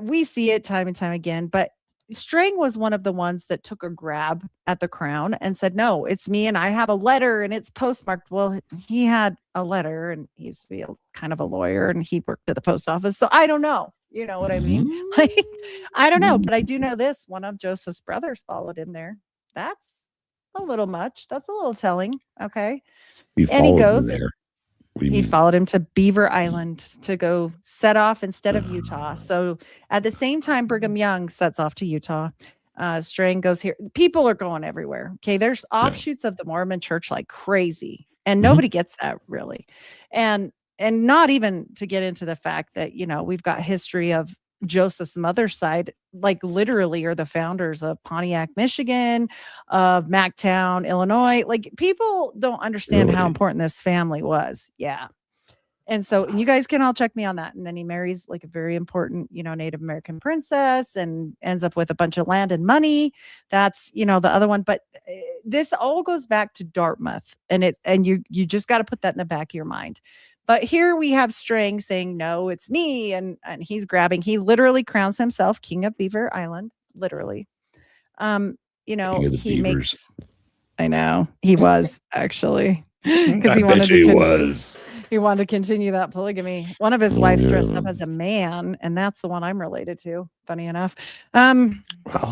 We see it time and time again, but Strang was one of the ones that took a grab at the crown and said, "No, it's me, and I have a letter and it's postmarked." Well, he had a letter, and he's kind of a lawyer, and he worked at the post office. So I don't know. You know what I mean? Like, I don't know, but I do know this. One of Joseph's brothers followed him there. That's a little much. That's a little telling. Okay. He And he followed goes, him there. What do you he mean? followed him to Beaver Island to go set off instead of Utah. So at the same time, Brigham Young sets off to Utah. Strang goes here. People are going everywhere. Okay. There's offshoots of the Mormon church like crazy, and nobody gets that really. And not even to get into the fact that, you know, we've got history of Joseph's mother's side, like literally are the founders of Pontiac, Michigan, of Mactown, Illinois. Like, people don't understand how Really? important this family was. Yeah. And so you guys can all check me on that. And then he marries like a very important, you know, Native American princess and ends up with a bunch of land and money. That's, you know, the other one. But this all goes back to Dartmouth, and you just got to put that in the back of your mind. But here we have Strang saying, "No, it's me." And he's grabbing, he literally crowns himself king of Beaver Island, literally. You know, King of the he Beavers. I know he was actually, because I bet you he was. he wanted to continue that polygamy. One of his wives dressed up as a man, and that's the one I'm related to. Funny enough. Oh,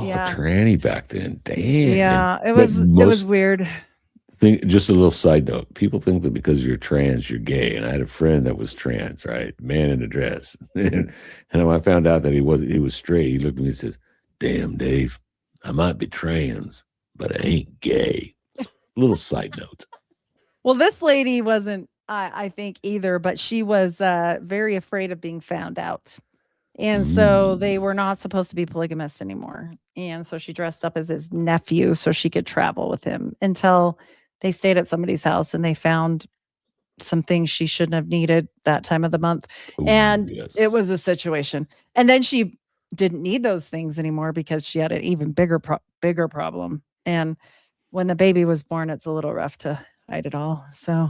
Yeah. tranny back then. Damn. Yeah, it But was weird. just a little side note. People think that because you're trans, you're gay. And I had a friend that was trans, right? Man in a dress. And when I found out that he was straight, he looked at me and says, "Damn, Dave, I might be trans, but I ain't gay." Little side note. Well, this lady wasn't, I think, either, but she was very afraid of being found out. And so they were not supposed to be polygamists anymore. And so she dressed up as his nephew so she could travel with him until they stayed at somebody's house and they found some things she shouldn't have needed that time of the month. Ooh, And yes. it was a situation. And then she didn't need those things anymore because she had an even bigger problem. And when the baby was born, it's a little rough to hide it all. So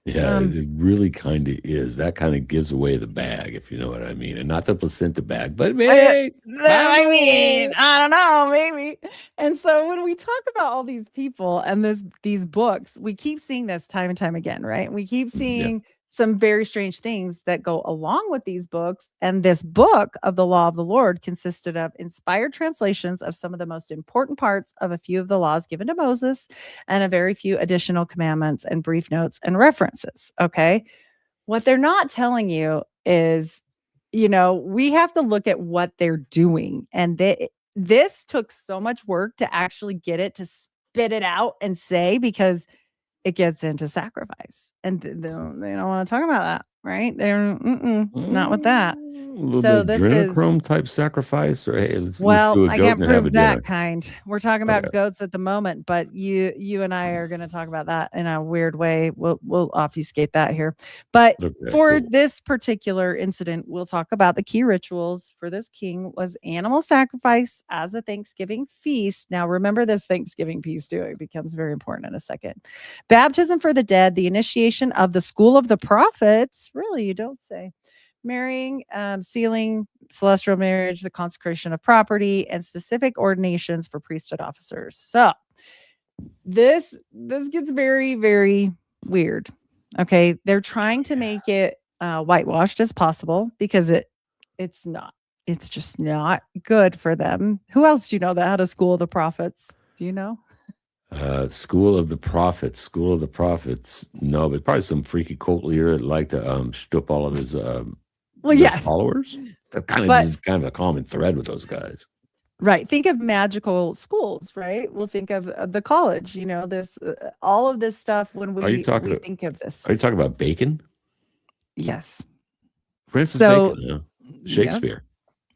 Yeah, it really kind of is. That kind of gives away the bag, if you know what I mean. And not the placenta bag, but I don't know, maybe. And so when we talk about all these people and these books, we keep seeing this time and time again, right? We keep seeing some very strange things that go along with these books. And this book of the Law of the Lord consisted of inspired translations of some of the most important parts of a few of the laws given to Moses, and a very few additional commandments and brief notes and references. Okay. What they're not telling you is, you know, we have to look at what they're doing. And this took so much work to actually get it to spit it out and say, because it gets into sacrifice, and they don't want to talk about that, right? They're not with that. A little So bit of this is, adrenochrome type sacrifice, or hey, let's well, do a I goat can't and have a prove dinner. that kind. We're talking about Okay. goats at the moment, but you and I are going to talk about that in a weird way. We'll obfuscate that here. But Okay, for cool. this particular incident, we'll talk about the key rituals for this king was animal sacrifice as a Thanksgiving feast. Now, remember this Thanksgiving feast too. It becomes very important in a second. Baptism for the dead, the initiation of the school of the prophets. Really, you don't say. Marrying, sealing celestial marriage, the consecration of property, and specific ordinations for priesthood officers. So this gets very, very weird. Okay. They're trying to make it whitewashed as possible because it's not. It's just not good for them. Who else do you know that had a school of the prophets? Do you know? School of the Prophets. School of the Prophets. No, but probably some freaky cult leader that liked to strip all of his Well, their yeah. followers. That kind of But is kind of a common thread with those guys. right. Think of magical schools, right? We'll think of the college, this all of this stuff when Are you we talking? think of this. Are you talking about Bacon? Yes. Francis So, Bacon? Yeah. yep. Shakespeare.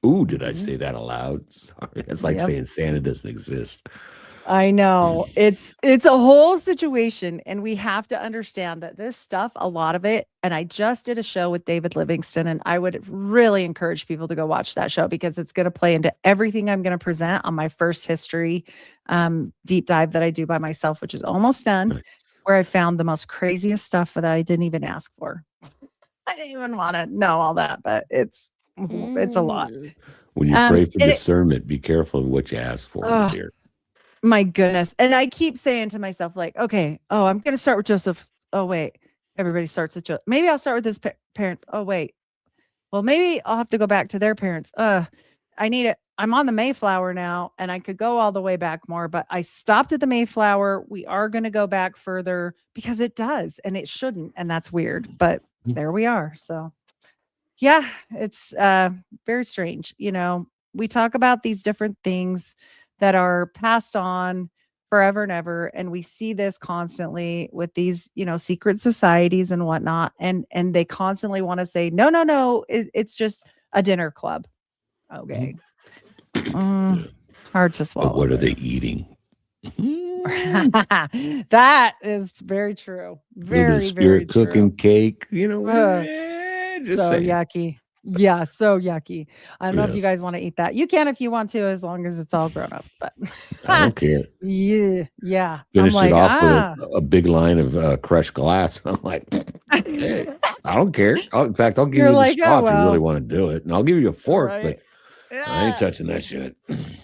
Ooh, did I Mhm. say that aloud? Sorry. It's like Yep. saying Santa doesn't exist. I know. It's a whole situation, and we have to understand that this stuff, a lot of it, and I just did a show with David Livingston, and I would really encourage people to go watch that show because it's going to play into everything I'm going to present on my first history deep dive that I do by myself, which is almost done, Nice. where I found the most craziest stuff that I didn't even ask for. I didn't even want to know all that, but it's a lot. When you pray for and discernment, be careful of what you ask for, Ugh. dear. My goodness. And I keep saying to myself, like, okay, I'm going to start with Joseph. Oh, wait. Everybody starts with Joseph. Maybe I'll start with his parents. Oh, wait. Well, maybe I'll have to go back to their parents. I need it. I'm on the Mayflower now, and I could go all the way back more, but I stopped at the Mayflower. We are going to go back further because it does, and it shouldn't. And that's weird, but there we are. So yeah, it's very strange. We talk about these different things that are passed on forever and ever, and we see this constantly with these, secret societies and whatnot, and they constantly want to say, no, it's just a dinner club. Okay. Hard to swallow. But what are there. they eating? That is very true. Very, spirit very cooking true. cake, just So saying. yucky. Yeah, so yucky. I don't know if you Yes. guys want to eat that. You can if you want to, as long as it's all grown ups. But I don't care. yeah. Finish I'm it like, off with a big line of crushed glass. I'm like, hey, I don't care. In fact, I'll give You're you the like, straw oh, if you really well. want to do it. And I'll give you a fork, Right. but I ain't touching that shit.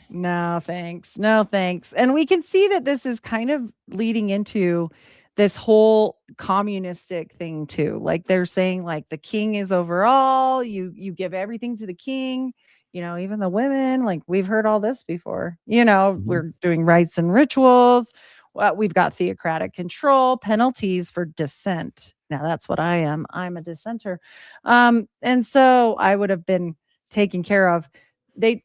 No, thanks. No, thanks. And we can see that this is kind of leading into this whole communistic thing too. Like they're saying like the king is over all, you give everything to the king, even the women, like we've heard all this before. We're doing rites and rituals. We've got theocratic control, penalties for dissent. Now that's what I am. I'm a dissenter. And so I would have been taken care of. They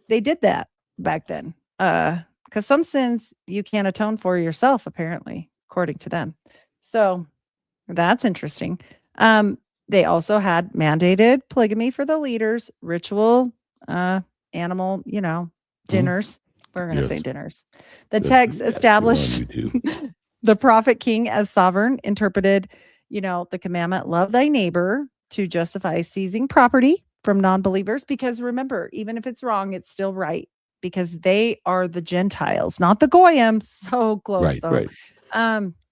did that back then. Because some sins you can't atone for yourself, apparently, according to them. So that's interesting. They also had mandated polygamy for the leaders, ritual, animal, dinners. We're going to say Yes. dinners. The text established the prophet king as sovereign, interpreted, the commandment, love thy neighbor, to justify seizing property from non-believers. Because remember, even if it's wrong, it's still right because they are the Gentiles, not the Goyim. So close though. Right.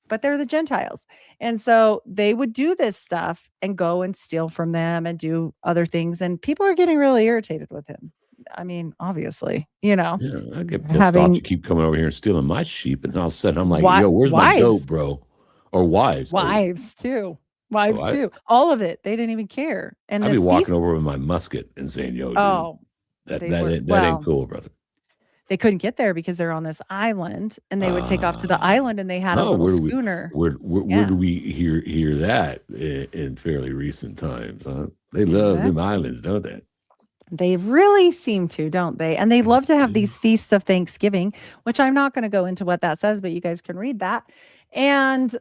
But they're the Gentiles. And so they would do this stuff and go and steal from them and do other things. And people are getting really irritated with him. I mean, obviously, Yeah, I get pissed off. You keep coming over here and stealing my sheep. And all of a sudden I'm like, yo, where's my goat, bro? Or wives. Wives too. Wives too. All of it. They didn't even care. And I'd be walking over with my musket and saying, yo, dude, that ain't cool, brother. They couldn't get there because they're on this island, and they would take off to the island, and they had a little schooner. Where do we hear that in fairly recent times? Huh? They love them islands, don't they? They really seem to, don't they? And they love to have these feasts of Thanksgiving, which I'm not going to go into what that says, but you guys can read that. And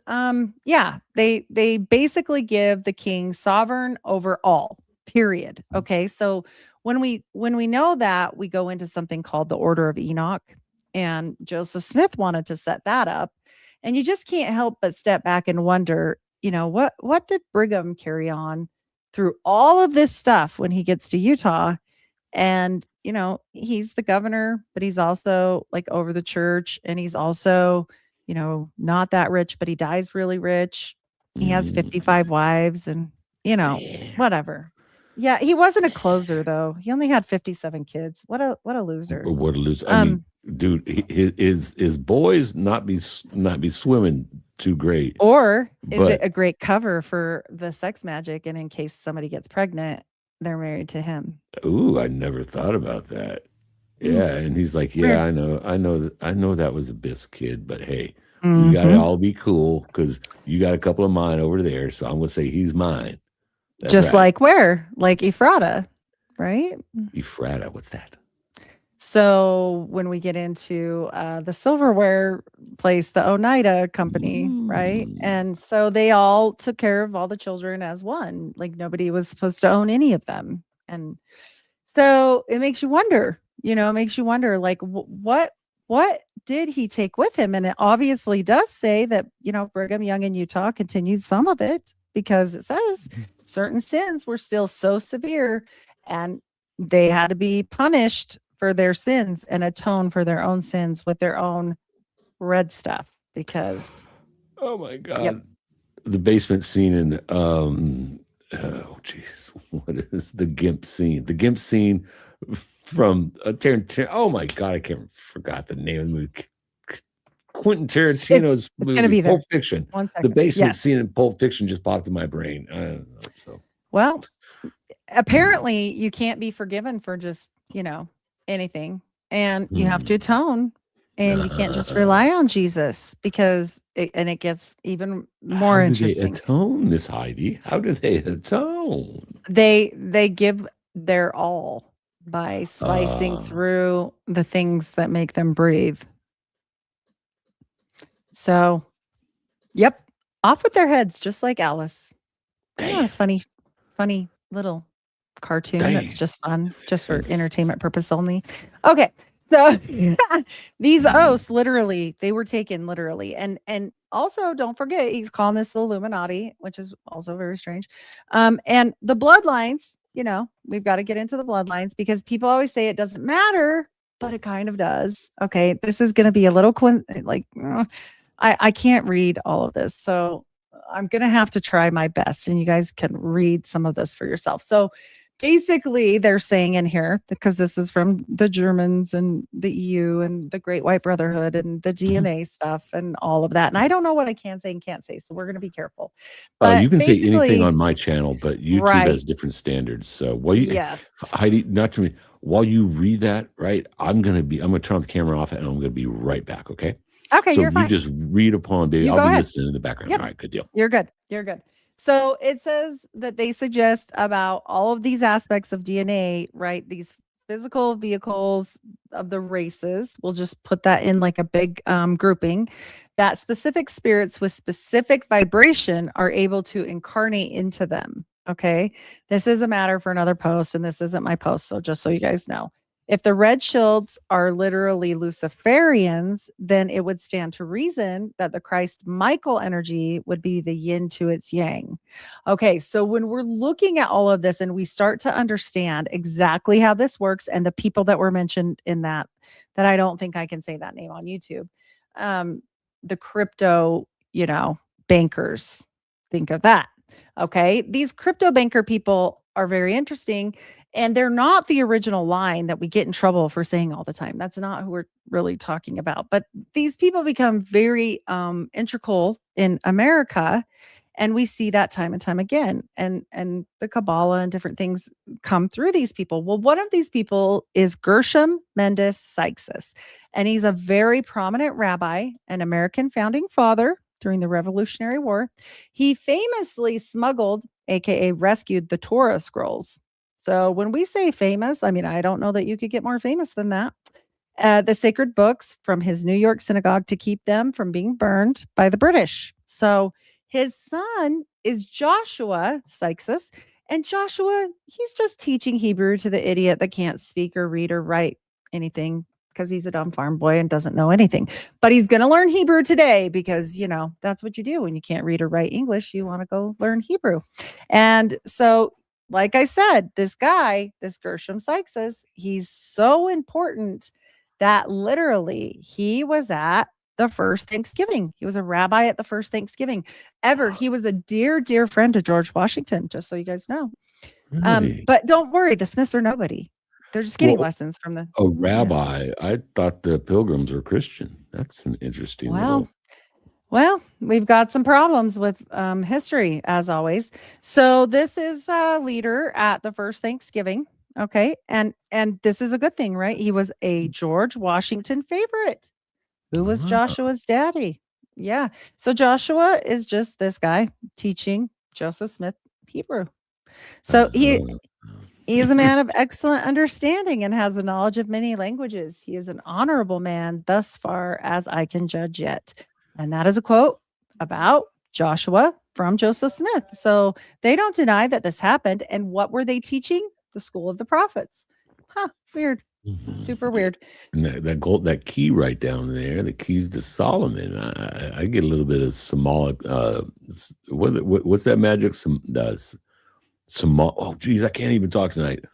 they basically give the king sovereign over all, period. Okay. So when we know that, we go into something called the Order of Enoch, and Joseph Smith wanted to set that up. And you just can't help but step back and wonder, what did Brigham carry on through all of this stuff when he gets to Utah? And, he's the governor, but he's also like over the church, and he's also, not that rich, but he dies really rich. He has 55 wives and, whatever. Yeah, he wasn't a closer though. He only had 57 kids. What a loser. What a loser. I mean, dude, his boys not be swimming too great. Or is it But a great cover for the sex magic? And in case somebody gets pregnant, they're married to him. ooh, I never thought about that. Mm. Yeah, and he's like, Weird. yeah, I know that was a Biss kid, but hey, we gotta Mhm. all be cool because you got a couple of mine over there, so I'm gonna say he's mine. That's Just right. like where? Like Ephrata, right? Ephrata, what's that? So when we get into the silverware place, the Oneida company, right? Mm. And so they all took care of all the children as one. Like nobody was supposed to own any of them. And so it makes you wonder, it makes you wonder like what did he take with him? And it obviously does say that, Brigham Young in Utah continued some of it because it says certain sins were still so severe and they had to be punished for their sins and atone for their own sins with their own red stuff because Oh my God. Yep. The basement scene in oh jeez, what is the GIMP scene? The GIMP scene from oh my God, I forgot the name of the movie. Quentin Tarantino's it's going to movie, be there. Pulp Fiction. 1 second. The basement Yes. scene in Pulp Fiction just popped in my brain. I don't know, so Well, apparently you can't be forgiven for just, anything. And you have to atone. And you can't just rely on Jesus because it gets even more How do they interesting. atone, Miss Heidi? How do they atone? They give their all by slicing through the things that make them breathe. So, yep, off with their heads, just like Alice. Not a Damn. funny little cartoon that's Dang. just fun, just for That's- entertainment purpose only. Okay, so these oaths, literally, they were taken literally, and also don't forget he's calling this the Illuminati, which is also very strange. And the bloodlines, we've got to get into the bloodlines because people always say it doesn't matter, but it kind of does. Okay, this is going to be a little I can't read all of this, so I'm going to have to try my best, and you guys can read some of this for yourself. So basically, they're saying in here, because this is from the Germans and the EU and the Great White Brotherhood and the DNA stuff and all of that. And I don't know what I can say and can't say, so we're going to be careful. But you can say anything basically- on my channel, but YouTube Right. has different standards. So Yes. Heidi, not to me. While you read that, right? I'm gonna turn the camera off and I'm gonna be right back. Okay. Okay, So you're fine. you just read upon, baby. You I'll go be ahead. listening in the background. Yep. All right, good deal. You're good. You're good. So it says that they suggest about all of these aspects of DNA, right? These physical vehicles of the races. We'll just put that in like a big grouping. That specific spirits with specific vibration are able to incarnate into them. Okay. This is a matter for another post, and this isn't my post. So just so you guys know. If the red shields are literally Luciferians, then it would stand to reason that the Christ Michael energy would be the yin to its yang. Okay, so when we're looking at all of this and we start to understand exactly how this works and the people that were mentioned in that I don't think I can say that name on YouTube, the crypto, bankers, think of that. Okay, these crypto banker people are very interesting. And they're not the original line that we get in trouble for saying all the time. That's not who we're really talking about. But these people become very integral in America. And we see that time and time again. And the Kabbalah and different things come through these people. Well, one of these people is Gershom Mendes Sykes. And he's a very prominent rabbi, an American founding father during the Revolutionary War. He famously smuggled, aka rescued, the Torah scrolls. So when we say famous, I mean, I don't know that you could get more famous than that. The sacred books from his New York synagogue to keep them from being burned by the British. So his son is Joshua Sykes. And Joshua, he's just teaching Hebrew to the idiot that can't speak or read or write anything because he's a dumb farm boy and doesn't know anything. But he's going to learn Hebrew today because, that's what you do when you can't read or write English. You want to go learn Hebrew. And so, like I said, this guy, this Gershom Sykes, he's so important that literally he was at the first Thanksgiving. He was a rabbi at the first Thanksgiving ever. He was a dear, dear friend to George Washington, just so you guys know. Really? But don't worry, the Smiths are nobody. They're just getting Well, lessons from the a yeah. rabbi, I thought the Pilgrims were Christian. That's an interesting Well, little. well, we've got some problems with history as always. So this is a leader at the first Thanksgiving. Okay, and this is a good thing, right? He was a George Washington favorite. Who was Ah, Joshua's daddy? Yeah. So Joshua is just this guy teaching Joseph Smith Hebrew. So uh-huh. he is a man of excellent understanding and has a knowledge of many languages. He is an honorable man thus far as I can judge yet. And that is a quote about Joshua from Joseph Smith. So they don't deny that this happened. And what were they teaching? The school of the prophets. Huh. Weird. Super Yeah. weird. And that key right down there, the keys to Solomon. I get a little bit of symbolic. What's that magic? Oh, geez, I can't even talk tonight.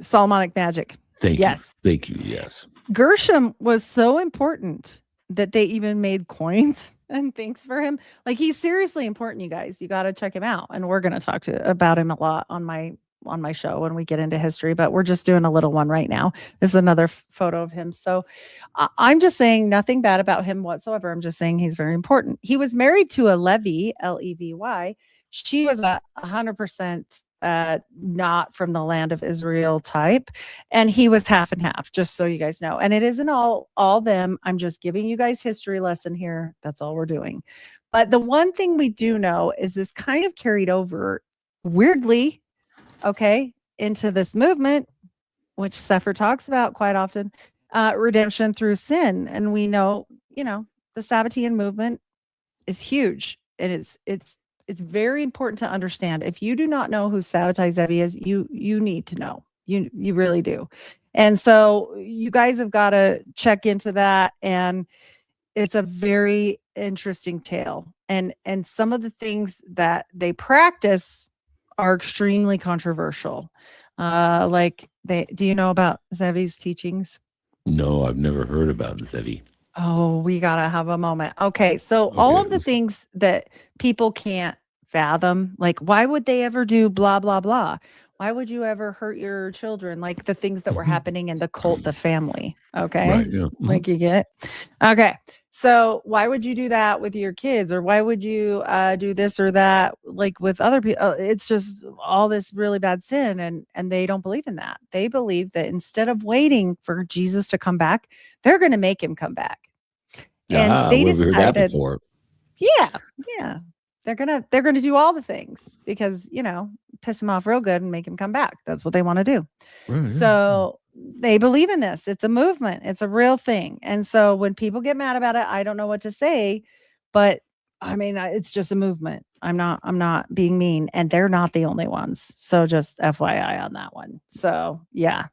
Solomonic magic. Thank you, Yes. thank you. Yes. Gershom was so important that they even made coins and things for him. Like he's seriously important, you guys. You got to check him out. And we're going to talk about him a lot on my show when we get into history, but we're just doing a little one right now. This is another photo of him. So I'm just saying nothing bad about him whatsoever. I'm just saying he's very important. He was married to a Levy, Levy. She was a 100% not from the land of Israel type, and he was half and half, just so you guys know. And it isn't all them. I'm just giving you guys history lesson here. That's all we're doing. But the one thing we do know is this kind of carried over weirdly, okay, into this movement, which Sefer talks about quite often, redemption through sin. And we know, the Sabbatean movement is huge, and it's very important to understand. If you do not know who Sabbatai Zevi is, you need to know. You really do. And so you guys have got to check into that. And it's a very interesting tale. And some of the things that they practice are extremely controversial. Like do you know about Zevi's teachings? No, I've never heard about Zevi. Oh, we gotta have a moment. Okay, so all Okay, of the things that people can't fathom, like why would they ever do blah blah blah? Why would you ever hurt your children? Like the things that were happening in the cult, the family. Okay, right? Yeah. like you get. Okay, so why would you do that with your kids, or why would you do this or that, like with other people? It's just all this really bad sin, and they don't believe in that. They believe that instead of waiting for Jesus to come back, they're going to make him come back. And Yeah, they where have we heard that decided, before? yeah, they're gonna do all the things because piss him off real good and make him come back. That's what they want to do. Right. Yeah. So they believe in this. It's a movement. It's a real thing. And so when people get mad about it, I don't know what to say, but I mean, it's just a movement. I'm not being mean, and they're not the only ones. So just FYI on that one. So yeah,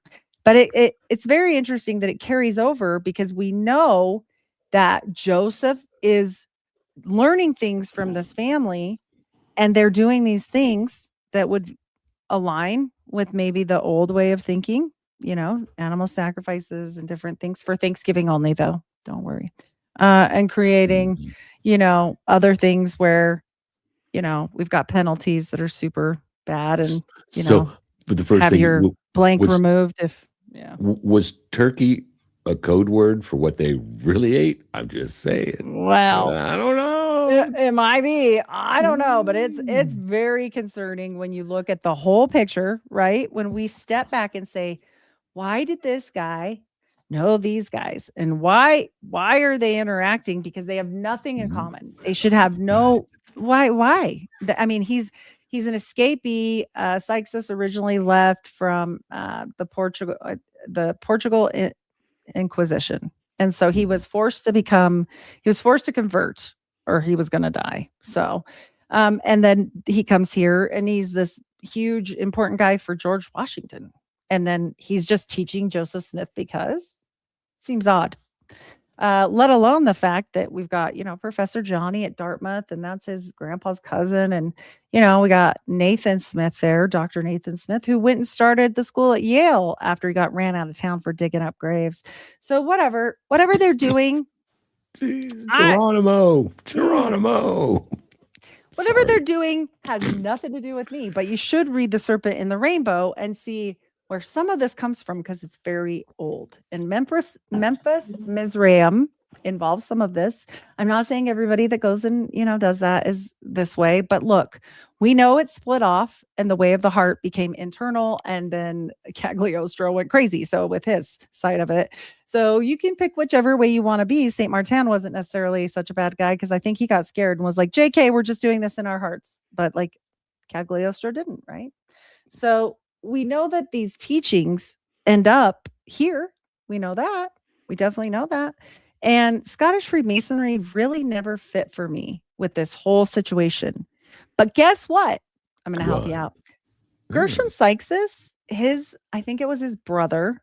but it's very interesting that it carries over because we know that Joseph is learning things from this family, and they're doing these things that would align with maybe the old way of thinking, animal sacrifices and different things for Thanksgiving only, though. Don't worry. And creating, Mhm. other things where, we've got penalties that are super bad and, So, but the first have thing your blank was removed if, yeah. was turkey a code word for what they really ate? I'm just saying. Well, I don't know. it might be. I don't know, but it's Mm. very concerning when you look at the whole picture, right? When we step back and say, why did this guy know these guys? And why are they interacting? Because they have nothing in Mhm. common. They should have Right. no why? I mean, he's an escapee. Sykes originally left from the Portugal Inquisition. And so he Mhm. was forced to convert or he was going to die. So, and then he comes here and he's this huge, important guy for George Washington. And then he's just teaching Joseph Smith because seems odd. Let alone the fact that we've got, Professor Johnny at Dartmouth, and that's his grandpa's cousin. And, we got Nathan Smith there, Dr. Nathan Smith, who went and started the school at Yale after he got ran out of town for digging up graves. So whatever they're doing, Jeez, I Geronimo. Whatever Sorry. they're doing has nothing to do with me, but you should read The Serpent in the Rainbow and see where some of this comes from because it's very old. And Memphis, Mizraim involves some of this. I'm not saying everybody that goes and, does that is this way, but look, we know it split off and the way of the heart became internal and then Cagliostro went crazy. So with his side of it. So you can pick whichever way you want to be. St. Martin wasn't necessarily such a bad guy because I think he got scared and was like, JK, we're just doing this in our hearts. But like Cagliostro didn't, right? So we know that these teachings end up here. We know that. We definitely know that. And Scottish Freemasonry really never fit for me with this whole situation. But guess what? I'm going to help you out. Gershom Sykes, I think it was his brother.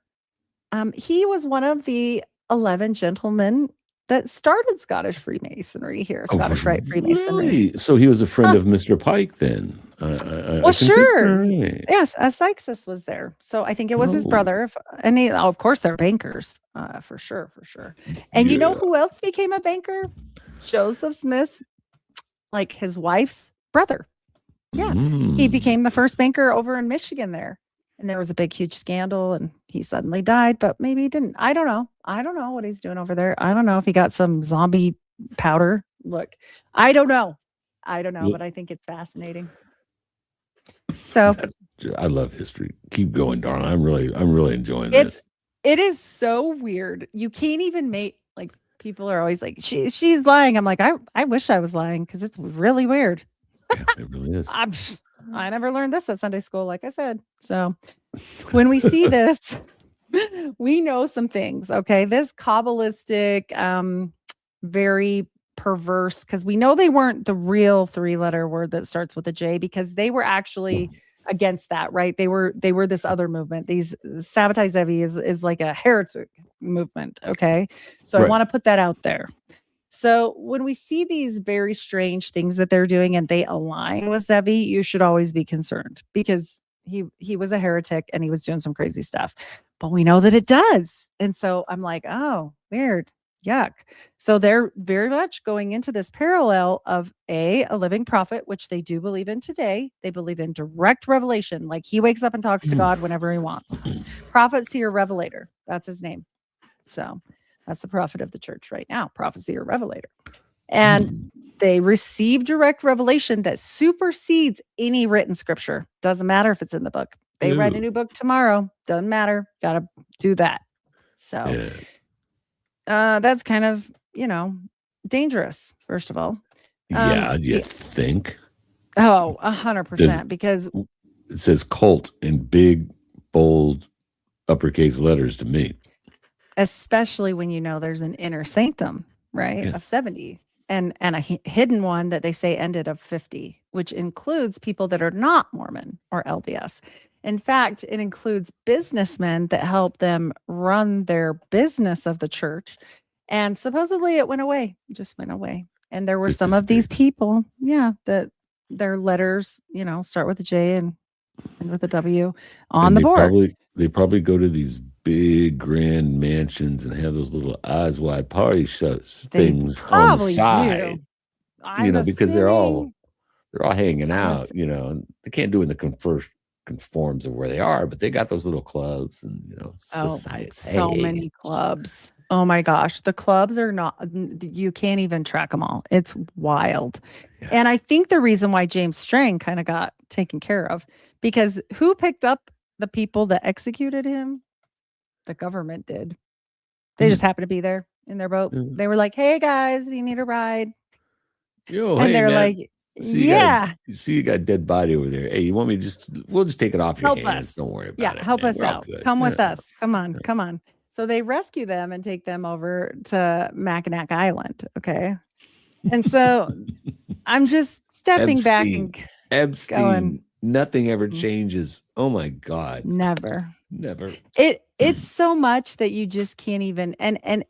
He was one of the 11 gentlemen that started Scottish Freemasonry here, Scottish Rite Freemasonry. Really? So he was a friend of Mr. Pike then? Well, sure. Yes, Sykes was there. So I think it was his brother. And of course, they're bankers, for sure. And you know who else became a banker? Joseph Smith's, like his wife's brother. Yeah. He became the first banker over in Michigan there. And there was a big, huge scandal and he suddenly died, but maybe he didn't. I don't know. I don't know what he's doing over there. I don't know if he got some zombie powder. Look, I don't know, but I think it's fascinating. So I love history. Keep going, darling. I'm really enjoying this. It is so weird. You can't even make, like, people are always like, she's lying. I'm like, I wish I was lying because it's really weird. Yeah, it really is. I never learned this at Sunday school, like I said. So when we see this, we know some things. Okay. This Kabbalistic, very perverse, because we know they weren't the real 3-letter word that starts with a J, because they were actually against that, right? They were this other movement. These Sabbatai Zevi is like a heretic movement. Okay. So I want to put that out there. So when we see these very strange things that they're doing and they align with Zevi, you should always be concerned because he was a heretic and he was doing some crazy stuff. But we know that it does. And so I'm like, oh, weird. Yuck. So they're very much going into this parallel of a living prophet, which they do believe in today. They believe in direct revelation. Like he wakes up and talks to God whenever he wants. Prophet, seer, revelator. That's his name. So that's the prophet of the church right now, prophecy or revelator. And they receive direct revelation that supersedes any written scripture. Doesn't matter if it's in the book. They write a new book tomorrow. Doesn't matter. Got to do that. So that's kind of, dangerous, first of all. You think? Oh, 100%. Because it says cult in big, bold, uppercase letters to me. Especially when there's an inner sanctum, right, of 70 and a hidden one that they say ended of 50, which includes people that are not Mormon or LDS. In fact, it includes businessmen that help them run their business of the church. And supposedly it went away, just went away. And there were some of these people, that their letters, start with a J and with a W on the board. They probably go to these big grand mansions and have those little eyes wide party things on the side. Because they're all hanging out, and they can't do it in the conforms of where they are, but they got those little clubs and society. So many clubs. Oh my gosh, the clubs are not, you can't even track them all. It's wild. And I think the reason why James Strang kind of got taken care of, because who picked up the people that executed him? The government did. They just happened to be there in their boat. They were like, hey guys, do you need a ride? And they're like, you see you got a dead body over there. Hey, you want me we'll just take it off your hands. Don't worry about it. Help us out. Come with us. Come on. So they rescue them and take them over to Mackinac Island. Okay. And so I'm just stepping back and Epstein. Nothing ever changes. Oh my God. Never. It's so much that you just can't even, and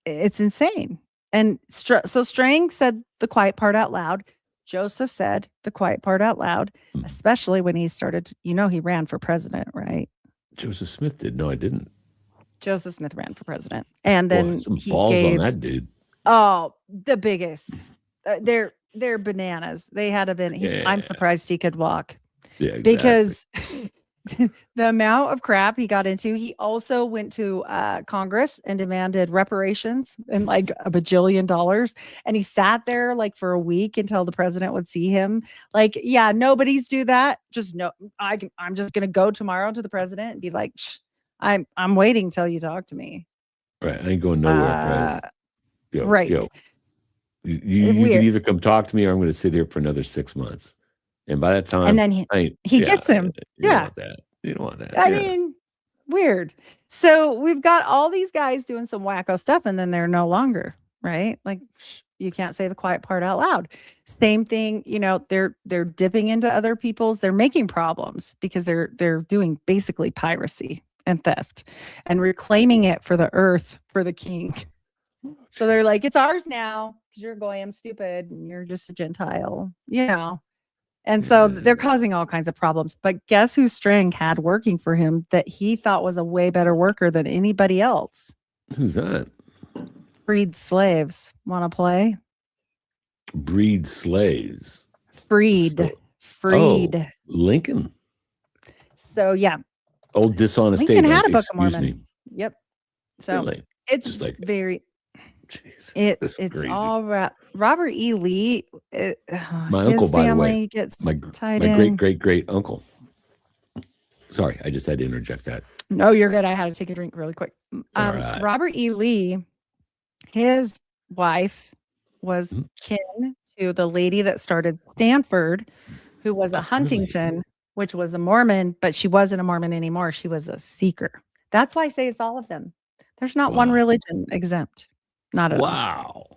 it's insane. And so Strang said the quiet part out loud. Joseph said the quiet part out loud, especially when he started, he ran for president, right? Joseph Smith did. No, I didn't. Joseph Smith ran for president. And then some balls on that dude. Oh, the biggest. they're bananas. They had to been. Yeah. I'm surprised he could walk Yeah, exactly. because the amount of crap he got into. He also went to Congress and demanded reparations and like $1 bajillion. And he sat there like for a week until the president would see him. Like, yeah, nobody's do that. Just no, I'm just gonna go tomorrow to the president and be like, I'm waiting till you talk to me. Right. I ain't going nowhere, Prez. Right. You can either come talk to me or I'm going to sit here for another 6 months. And by that time, and then he gets him. You don't want that. You don't want that. I mean, weird. So we've got all these guys doing some wacko stuff, and then they're no longer, right? Like you can't say the quiet part out loud. Same thing, they're dipping into other people's, they're making problems because they're doing basically piracy and theft and reclaiming it for the earth for the king. So they're like, it's ours now because you're goyim stupid and you're just a Gentile, And so they're causing all kinds of problems. But guess who String had working for him that he thought was a way better worker than anybody else? Who's that? Freed slaves. Want to play? Breed slaves. Freed. Oh, Lincoln. So, yeah. Old dishonest Lincoln state had a Book excuse of Mormon. me. Yep. So Really? it's Just like very... Jesus, it's crazy. all Robert E. Lee. My uncle, by the way, gets my great uncle. Sorry, I just had to interject that. No, you're good. I had to take a drink really quick. All right. Robert E. Lee, his wife was kin to the lady that started Stanford, who was a Huntington, which was a Mormon, but she wasn't a Mormon anymore. She was a seeker. That's why I say it's all of them. There's not one religion exempt. Not at all. Wow.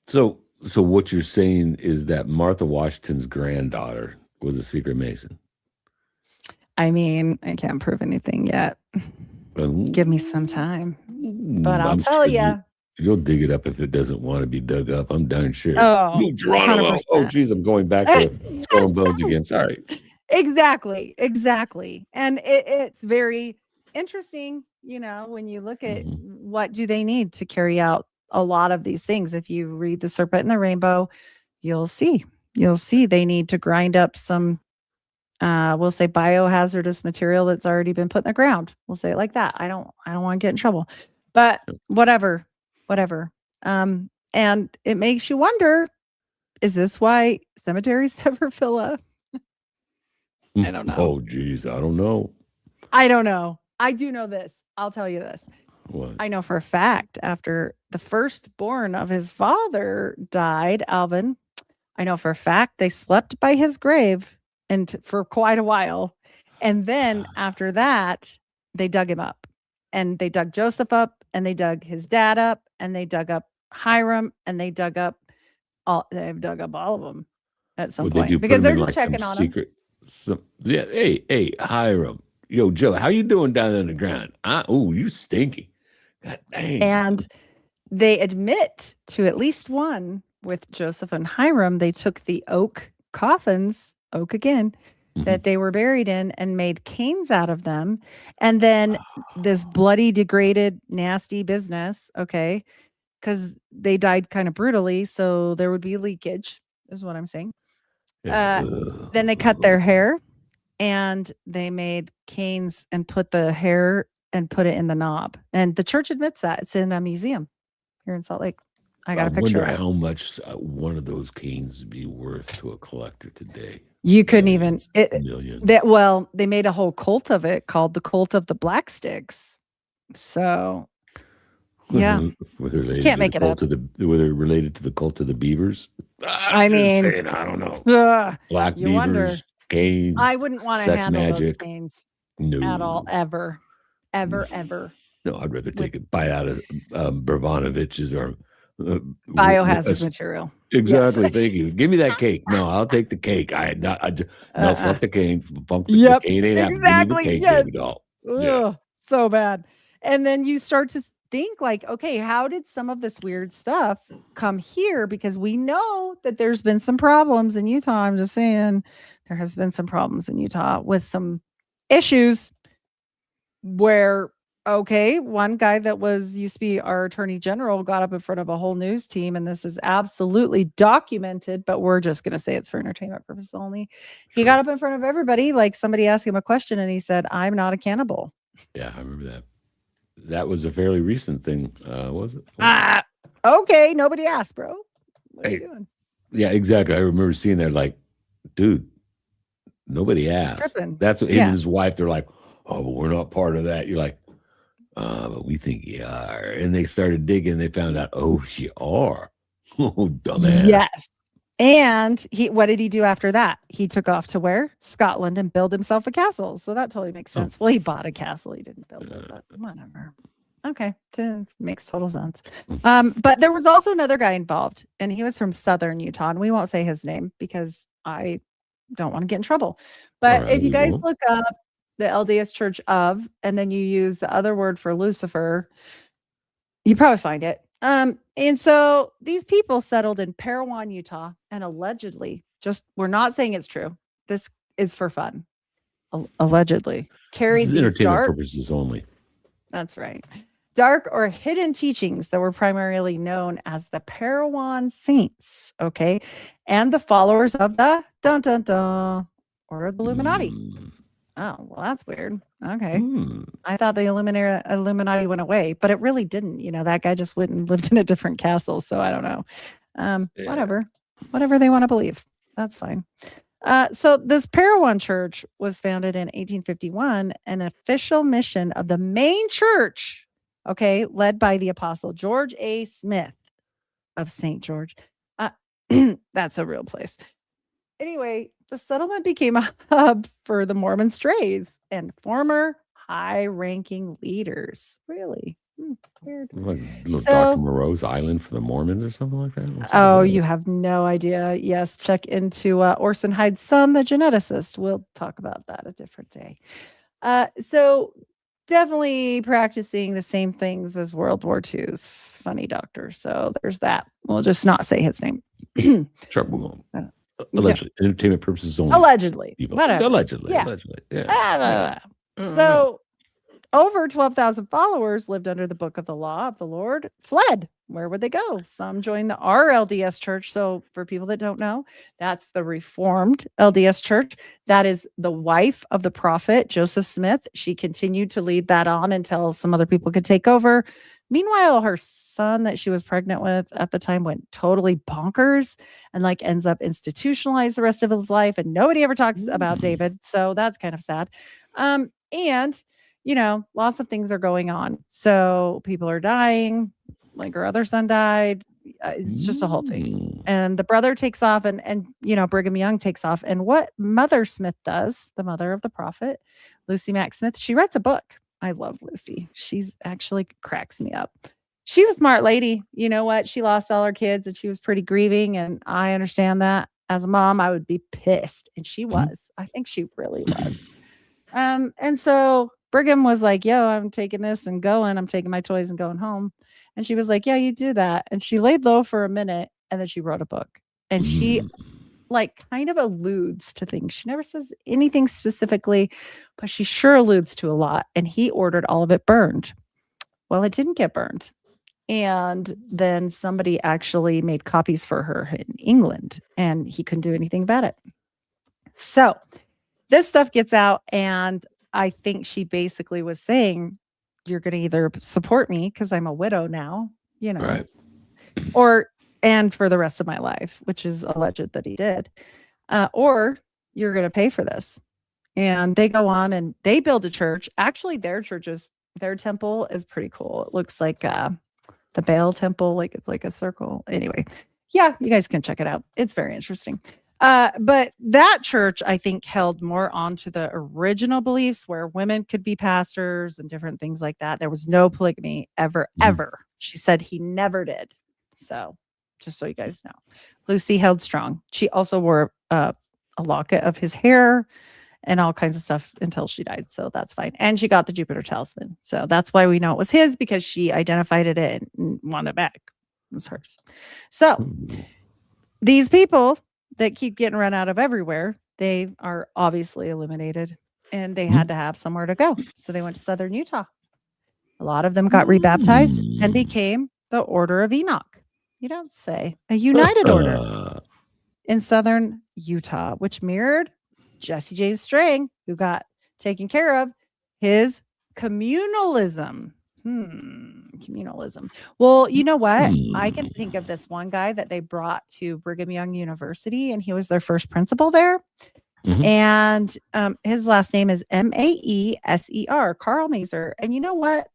So what you're saying is that Martha Washington's granddaughter was a secret Mason. I mean, I can't prove anything yet. Give me some time. But I'll tell you. You'll dig it up if it doesn't want to be dug up. I'm darn sure. Oh, Geronimo. 100%. Oh, geez, I'm going back to Skull and Bones again. Sorry. Exactly. And it's very interesting, when you look at what do they need to carry out a lot of these things. If you read The Serpent and the Rainbow, you'll see they need to grind up some, we'll say biohazardous material that's already been put in the ground. We'll say it like that. I don't want to get in trouble, but whatever. And it makes you wonder, is this why cemeteries never fill up? I don't know. Oh, geez. I don't know. I don't know. I do know this. I'll tell you this. What? I know for a fact after the firstborn of his father died, Alvin, I know for a fact they slept by his grave and for quite a while. And then after that, they dug him up and they dug Joseph up and they dug his dad up and they dug up Hiram and they've dug up all of them at some point because they're just checking on secret, Hey, Hiram. Yo, Joe, how you doing down in the ground? Oh, you stinky. God dang. And they admit to at least one with Joseph and Hiram. They took the oak coffins, oak again, that they were buried in and made canes out of them. And then this bloody, degraded, nasty business, okay, because they died kind of brutally. So there would be leakage, is what I'm saying. Then they cut their hair and they made canes and put the hair and put it in the knob. And the church admits that. It's in a museum here in Salt Lake. I got a picture. I wonder how much one of those canes would be worth to a collector today. You couldn't even. Millions. They made a whole cult of it called the Cult of the Black Sticks. So, yeah. Were they related can't make it up. Were they related to the cult of the beavers? I mean, saying, I don't know. Black beavers, wonder. canes. I wouldn't want to handle magic. those canes at all, ever. No, I'd rather take a bite out of Bravanovich's or biohazard material. Exactly. Yes. Thank you. Give me that cake. No, I'll take the cake. No, fuck the cane. Fuck the cane ain't happening. Exactly. Give me the cake, yes. baby doll. Yeah. So bad. And then you start to think like, okay, how did some of this weird stuff come here? Because we know that there's been some problems in Utah. I'm just saying there has been some problems in Utah with some issues where Okay, one guy that used to be our attorney general got up in front of a whole news team, and this is absolutely documented, but we're just going to say it's for entertainment purposes only. He got Sure. up in front of everybody, like somebody asked him a question, and he said, "I'm not a cannibal." Yeah, I remember that. That was a fairly recent thing, was it? Ah, okay, nobody asked, bro. What are you Hey, doing? yeah, exactly. I remember seeing that, like, dude, nobody asked. Tripping. That's what him Yeah. and his wife, they're like, oh, but we're not part of that. You're like, but we think you are. And they started digging. They found out, oh, you are. Oh, dumbass. Yes. And what did he do after that? He took off to where? Scotland, and built himself a castle. So that totally makes sense. Well, he bought a castle. He didn't build it, but whatever. Okay. Makes total sense. But there was also another guy involved, and he was from Southern Utah, and we won't say his name because I don't want to get in trouble. But All right, if you we guys won't. look up the LDS Church of, and then you use the other word for Lucifer, you probably find it. And so these people settled in Parowan, Utah, and allegedly, we're not saying it's true. This is for fun. Allegedly This carried is these entertainment dark. purposes only. That's right. Dark or hidden teachings that were primarily known as the Parowan Saints, okay, and the followers of the dun dun dun Order of the Illuminati. Mm. Oh, well, that's weird. Okay. Mm. I thought the Illuminati went away, but it really didn't. You know, that guy just went and lived in a different castle. So I don't know. Yeah. Whatever they want to believe. That's fine. So this Parowan Church was founded in 1851, an official mission of the main church, okay, led by the apostle George A. Smith of St. George. That's a real place. Anyway, the settlement became a hub for the Mormon strays and former high-ranking leaders. Really? Weird. Like little So- Dr. Moreau's Island for the Mormons or something like that. What's Oh, that? you have no idea. Yes, check into Orson Hyde's son, the geneticist. We'll talk about that a different day. So definitely practicing the same things as World War II's funny doctor. So there's that. We'll just not say his name. Sure, we won't. Yeah. Allegedly, entertainment purposes only. Allegedly. People. Whatever. Allegedly. Yeah. Allegedly. Yeah. So over 12,000 followers lived under the book of the law of the Lord, fled. Where would they go? Some joined the RLDS church. So for people that don't know, that's the Reformed LDS church. That is the wife of the prophet, Joseph Smith. She continued to lead that on until some other people could take over. Meanwhile, her son that she was pregnant with at the time went totally bonkers and like ends up institutionalized the rest of his life. And nobody ever talks about David. So that's kind of sad. And you know, lots of things are going on. So people are dying, like her other son died. It's just a whole thing. And the brother takes off and you know, Brigham Young takes off. And what Mother Smith does, the mother of the prophet, Lucy Mack Smith, she writes a book. I love Lucy. She's actually cracks me up. She's a smart lady. You know what? She lost all her kids and she was pretty grieving. And I understand that. As a mom, I would be pissed. And she was. I think she really was. And so Brigham was like, yo, I'm taking this and going. I'm taking my toys and going home. And she was like, yeah, you do that. And she laid low for a minute and then she wrote a book. And she like kind of alludes to things. She never says anything specifically, but she sure alludes to a lot. And he ordered all of it burned. Well, it didn't get burned. And then somebody actually made copies for her in England and he couldn't do anything about it. So this stuff gets out, and I think she basically was saying, you're going to either support me because I'm a widow now, you know, Right. and for the rest of my life, which is alleged that he did, or you're going to pay for this. And they go on and they build a church. Actually, their temple is pretty cool. It looks like the Baal temple, like it's like a circle. Anyway, yeah, you guys can check it out. It's very interesting. But that church, I think, held more onto the original beliefs where women could be pastors and different things like that. There was no polygamy ever. She said he never did. So just so you guys know, Lucy held strong. She also wore a locket of his hair and all kinds of stuff until she died. So that's fine. And she got the Jupiter talisman. So that's why we know it was his, because she identified it and wanted it back. It was hers. So these people that keep getting run out of everywhere, they are obviously eliminated and they had to have somewhere to go. So they went to Southern Utah. A lot of them got rebaptized and Hmm. became the Order of Enoch. You don't say. A united order in southern Utah, which mirrored Jesse James Strang, who got taken care of, his communalism. Communalism. Well, you know what? I can think of this one guy that they brought to Brigham Young University, and he was their first principal there. Mhm. And his last name is Maeser, Carl Maeser. And you know what?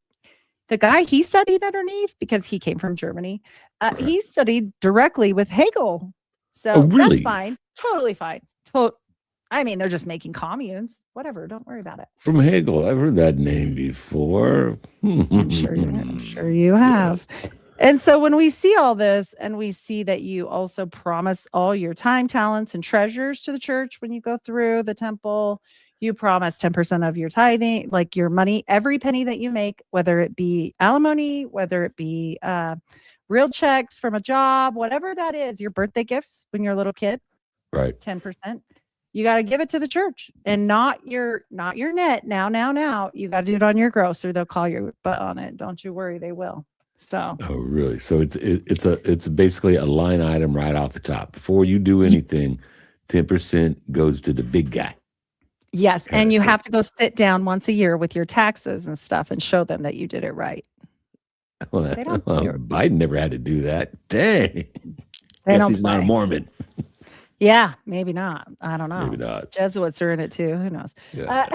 The guy he studied underneath, because he came from Germany, Right. he studied directly with Hegel. So Oh, that's really? fine. Totally fine. I mean, they're just making communes. Whatever. Don't worry about it. From Hegel. I've heard that name before. I'm sure you have. Yes. And so when we see all this and we see that you also promise all your time, talents, and treasures to the church when you go through the temple, you promise 10% of your tithing, like your money, every penny that you make, whether it be alimony, whether it be real checks from a job, whatever that is, your birthday gifts when you're a little kid, Right. 10%. You got to give it to the church and not your net. Now. You got to do it on your gross, or they'll call your butt on it. Don't you worry, they will. So Oh, really? So it's basically a line item right off the top. Before you do anything, 10% goes to the big guy. yes, Kinda and you thing. have to go sit down once a year with your taxes and stuff and show them that you did it right. Well, They don't Biden never had to do that. Dang. They Guess don't he's not a play. Mormon. Yeah, maybe not. I don't know. Maybe not. Jesuits are in it too. Who knows? Yeah.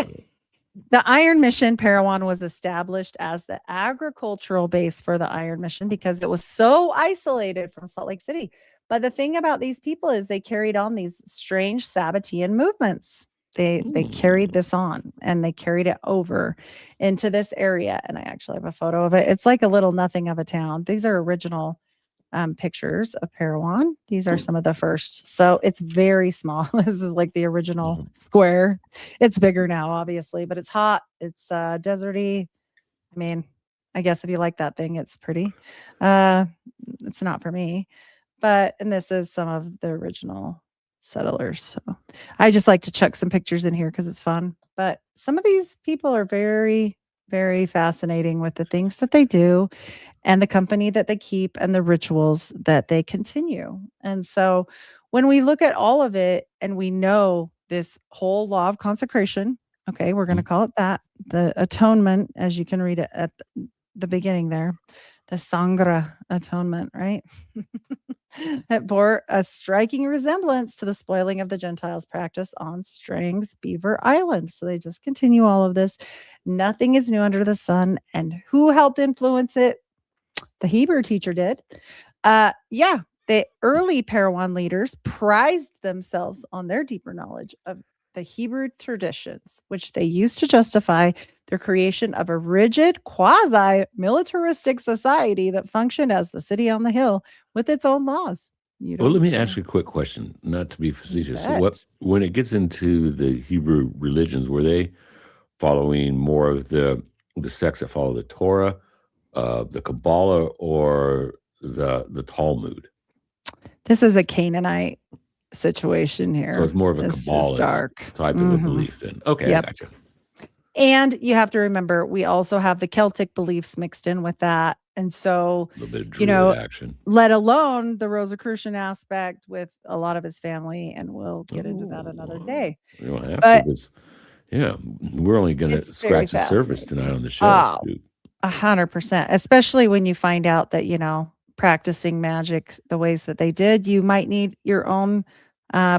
The Iron Mission, Parowan, was established as the agricultural base for the Iron Mission because it was so isolated from Salt Lake City. But the thing about these people is they carried on these strange Sabbatean movements. They carried this on and they carried it over into this area. And I actually have a photo of it. It's like a little nothing of a town. These are original pictures of Parowan. These are some of the first. So it's very small. This is like the original square. It's bigger now, obviously, but it's hot. It's deserty. I mean, I guess if you like that thing, it's pretty. It's not for me. And this is some of the original settlers. So I just like to chuck some pictures in here because it's fun. But some of these people are very, very fascinating with the things that they do and the company that they keep and the rituals that they continue. And so when we look at all of it and we know this whole law of consecration, okay, we're going to call it that, the atonement, as you can read it at the beginning there, the Sangra atonement, right? It bore a striking resemblance to the spoiling of the Gentiles' practice on Strang's Beaver Island. So they just continue all of this. Nothing is new under the sun. And who helped influence it? The Hebrew teacher did. The early Parowan leaders prized themselves on their deeper knowledge of the Hebrew traditions, which they used to justify their creation of a rigid, quasi-militaristic society that functioned as the city on the hill with its own laws. Well, let me ask you a quick question, not to be facetious. bet. When it gets into the Hebrew religions, were they following more of the sects that follow the Torah, the Kabbalah, or the Talmud? This is a Canaanite situation here. So it's more of a This is Kabbalist dark. type of a belief then. Okay, Yep. I gotcha. And you have to remember, we also have the Celtic beliefs mixed in with that. And so, A little bit of druid action. let alone the Rosicrucian aspect with a lot of his family. And we'll get into that another day. We don't have But to. Yeah, we're only going to it's very scratch the surface fascinating. tonight on the show. Oh, Shoot. 100%. Especially when you find out that, practicing magic the ways that they did, you might need your own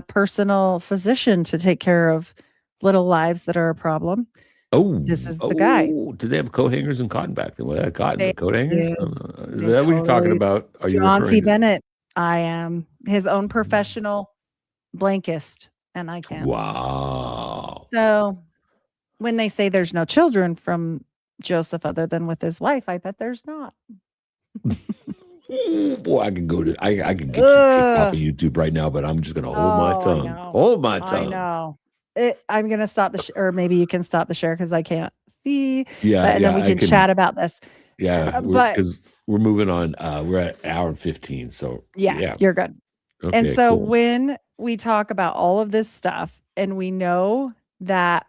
personal physician to take care of little lives that are a problem. Oh, This is the guy. Did they have coat hangers and cotton back then? Well, that cotton, They but coat hangers? did. Is They that what you're talking totally- about? Are you John C. referring to? Bennett. I am his own professional blankist, and I can. Wow. So when they say there's no children from Joseph other than with his wife, I bet there's not. Ooh, boy, I could get you kicked off of YouTube right now, but I'm just going to hold my Oh, I tongue. know. Hold my I tongue. know. I'm going to stop the or maybe you can stop the share because I can't see. Yeah, And then we I can chat about this. Yeah, but- because we're moving on. We're at an hour and 15, so Yeah, you're good. Okay, And so cool. when we talk about all of this stuff and we know that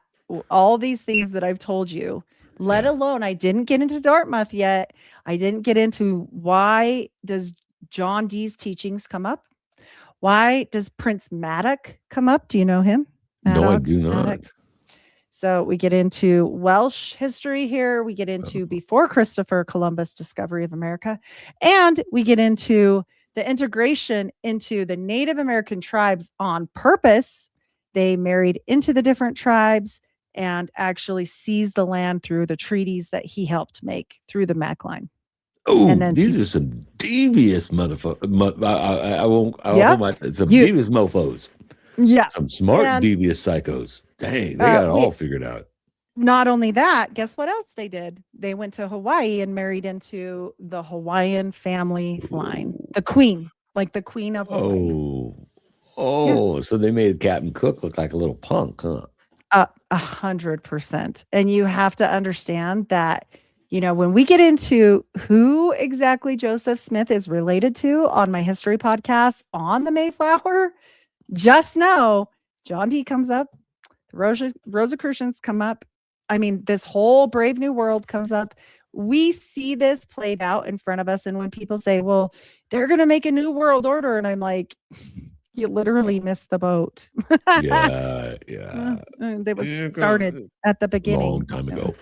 all these things that I've told you let alone, I didn't get into Dartmouth yet. I didn't get into why does John Dee's teachings come up? Why does Prince Maddock come up? Do you know him? No, I Maddock? do Maddock? not. So we get into Welsh history here. We get into before Christopher Columbus discovery of America. And we get into the integration into the Native American tribes on purpose. They married into the different tribes and actually seized the land through the treaties that he helped make through the Mac line. Oh, And then these are some devious motherfuckers. I won't. Some You- devious mofo's. Yeah. Some smart And- devious psychos. Dang, they got it all figured out. Not only that, guess what else they did? They went to Hawaii and married into the Hawaiian family line. The queen, like the queen of Hawaii. So they made Captain Cook look like a little punk, huh? 100%. And you have to understand that, when we get into who exactly Joseph Smith is related to on my history podcast on the Mayflower, just know John Dee comes up, Rosicrucians come up. I mean, this whole Brave New World comes up. We see this played out in front of us. And when people say, well, they're going to make a new world order. And I'm like, you literally missed the boat. Yeah. They was started at the beginning. Long time ago.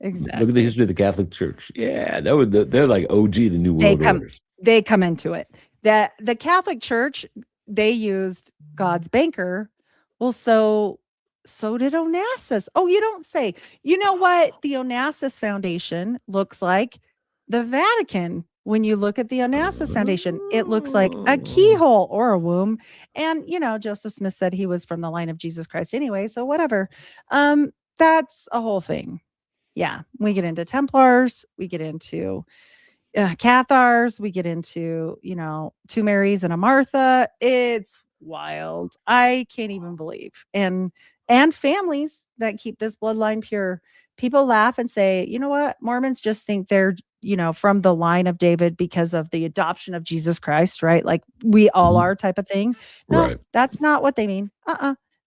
Exactly. Look at the history of the Catholic Church. Yeah, they're like OG, the New World Orders. They come into it. That the Catholic Church, they used God's banker. Well, so did Onassis. Oh, you don't say. You know what the Onassis Foundation looks like? The Vatican. When you look at the Onassis Foundation, it looks like a keyhole or a womb. And, Joseph Smith said he was from the line of Jesus Christ anyway. So whatever. That's a whole thing. Yeah. We get into Templars. We get into Cathars. We get into, two Marys and a Martha. It's wild. I can't even believe. And families that keep this bloodline pure. People laugh and say, you know what? Mormons just think they're, from the line of David because of the adoption of Jesus Christ, right? Like we all are type of thing. No, Right. That's not what they mean.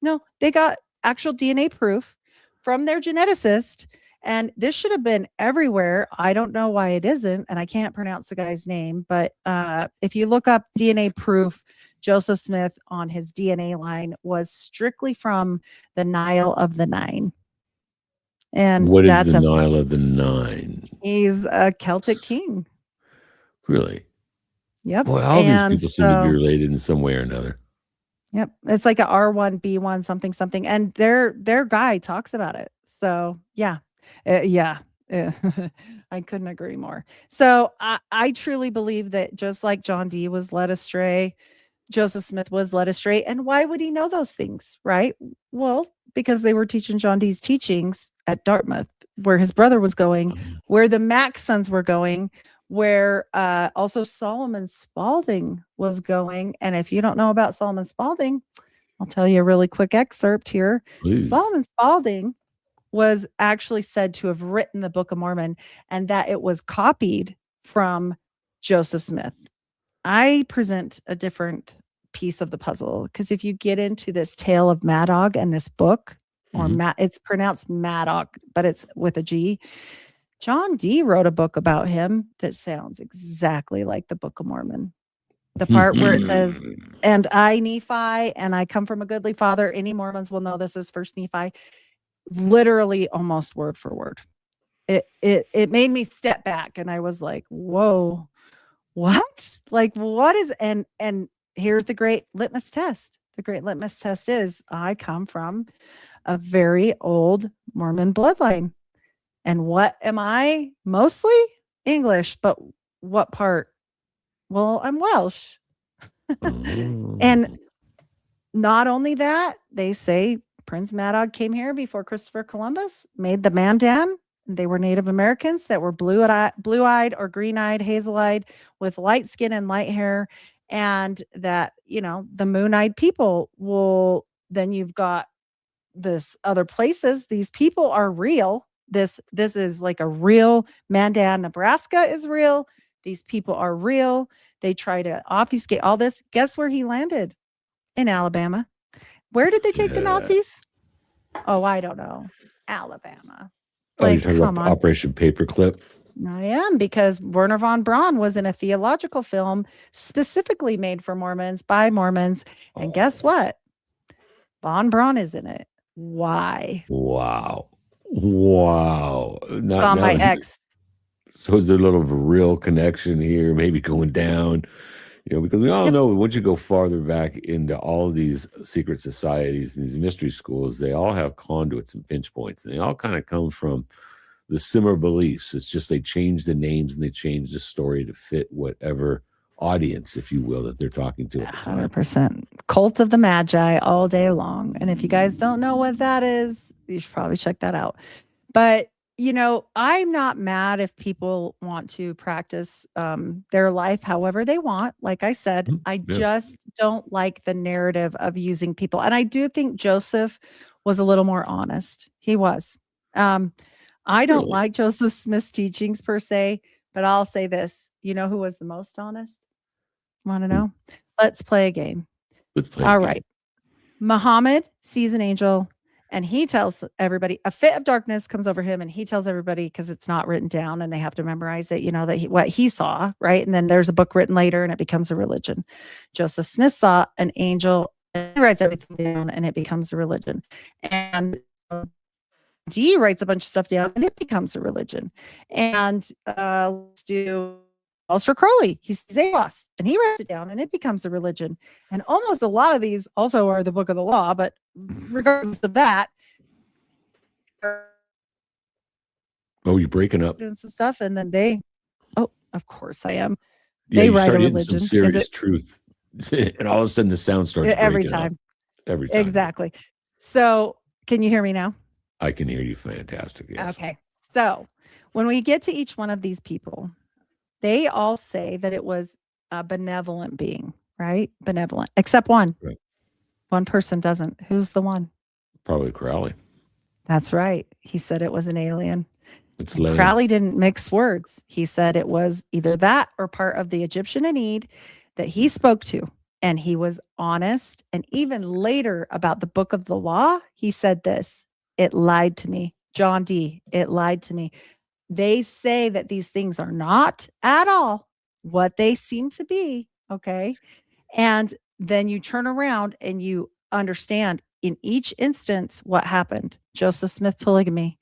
No, they got actual DNA proof from their geneticist. And this should have been everywhere. I don't know why it isn't. And I can't pronounce the guy's name. But if you look up DNA proof, Joseph Smith on his DNA line was strictly from the Nile of the Nine. And what is the Nile of the Nine? He's a Celtic king. Really? Yep. Boy, all these people seem to be related in some way or another. Yep. It's like a R1, B1, something. And their guy talks about it. So yeah. I couldn't agree more. So I truly believe that just like John Dee was led astray, Joseph Smith was led astray. And why would he know those things? Right. Well, because they were teaching John Dee's teachings at Dartmouth, where his brother was going, where the Mac sons were going, where also Solomon Spaulding was going. And if you don't know about Solomon Spaulding, I'll tell you a really quick excerpt here. Please. Solomon Spaulding was actually said to have written the Book of Mormon and that it was copied from Joseph Smith. I present a different piece of the puzzle because if you get into this tale of Madog and this book, or it's pronounced Madog, but it's with a G. John Dee wrote a book about him that sounds exactly like the Book of Mormon. The part where it says, and I, Nephi, and I come from a goodly father. Any Mormons will know this is First Nephi. Literally almost word for word. It made me step back and I was like, whoa, what? Like what is, and here's the great litmus test. The great litmus test is I come from a very old Mormon bloodline. And what am I? Mostly English, but what part? Well, I'm Welsh. And not only that, they say Prince Madog came here before Christopher Columbus, made the Mandan. They were Native Americans that were blue-eyed or green-eyed, hazel-eyed with light skin and light hair. And that, the moon-eyed people will, then you've got this other places. These people are real. This is like a real Mandan. Nebraska is real. These people are real. They try to obfuscate all this. Guess where he landed? In Alabama. Where did they take the Nazis? Oh, I don't know. Alabama. Oh, you're Like, talking come about on. Operation Paperclip? I am, because Werner von Braun was in a theological film specifically made for Mormons by Mormons. And guess Oh, what? Von Braun is in it. Why? wow. Wow. Not Saw my now. ex. So is there a little of a real connection here, maybe going down, because we all Yep. know once you go farther back into all of these secret societies, these mystery schools, they all have conduits and pinch points, and they all kind of come from the similar beliefs. It's just they change the names and they change the story to fit whatever audience, if you will, that they're talking to at the time. 100%. Cult of the Magi all day long. And if you guys don't know what that is, you should probably check that out. But, I'm not mad if people want to practice their life however they want. Like I said, I Yeah. just don't like the narrative of using people. And I do think Joseph was a little more honest. He was. I don't Really? like Joseph Smith's teachings per se, but I'll say this. You know who was the most honest? Want to Hmm. know? Let's play a game. Let's play a All game. right. Muhammad sees an angel and he tells everybody, a fit of darkness comes over him, and he tells everybody, because it's not written down and they have to memorize it, that what he saw, right? And then there's a book written later and it becomes a religion. Joseph Smith saw an angel and he writes everything down and it becomes a religion. And D writes a bunch of stuff down and it becomes a religion. And let's do Aleister Crowley. He sees AWAS and he writes it down and it becomes a religion. And almost a lot of these also are the book of the law, but regardless of that, Oh, you're breaking up. doing some stuff, and then of course I am. Yeah, They you write start a hitting some religion. serious truth. And all of a sudden the sound starts Every breaking up. time. Every time. Exactly. So can you hear me now? I can hear you fantastic. Yes. Okay. So when we get to each one of these people, they all say that it was a benevolent being, right? Benevolent, except one. Right. One person doesn't. Who's the one? Probably Crowley. That's right. He said it was an alien. It's And lame. Crowley didn't mix words. He said it was either that or part of the Egyptian Aeneid that he spoke to. And he was honest. And even later about the book of the law, he said this: it lied to me. John D., it lied to me. They say that these things are not at all what they seem to be. Okay. And then you turn around and you understand in each instance what happened. Joseph Smith polygamy.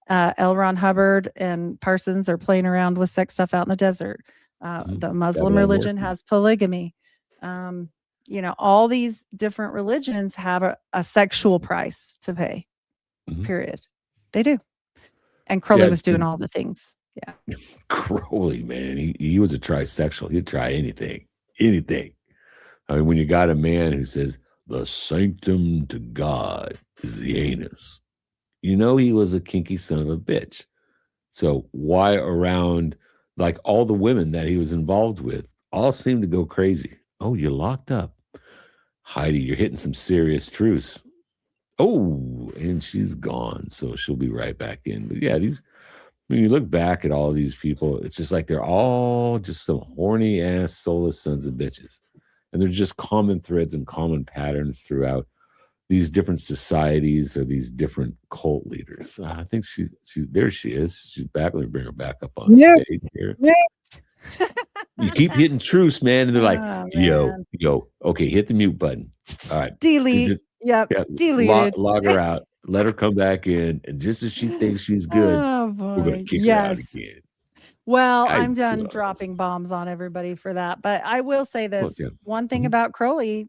L. Ron Hubbard and Parsons are playing around with sex stuff out in the desert. The Muslim religion has polygamy. All these different religions have a sexual price to pay. Period. They do. And Crowley was doing all the things. Yeah. Crowley, man, he was a trisexual. He'd try anything. I mean, when you got a man who says the sanctum to God is the anus, he was a kinky son of a bitch. So why around, like, all the women that he was involved with all seemed to go crazy? Oh, you're locked up. Heidi, you're hitting some serious truths. Oh, and she's gone. So she'll be right back in. But yeah, when you look back at all of these people, it's just like they're all just some horny ass soulless sons of bitches. And there's just common threads and common patterns throughout these different societies or these different cult leaders. I think she there she is. She's back. Let me bring her back up on stage here. You keep hitting truths, man. And they're like, yo, okay, hit the mute button. All right. Delete. Deleted. Log her out. Let her come back in. And just as she thinks she's good, we're going to kick her out again. Well, I'm done dropping bombs on everybody for that. But I will say this. One thing about Crowley,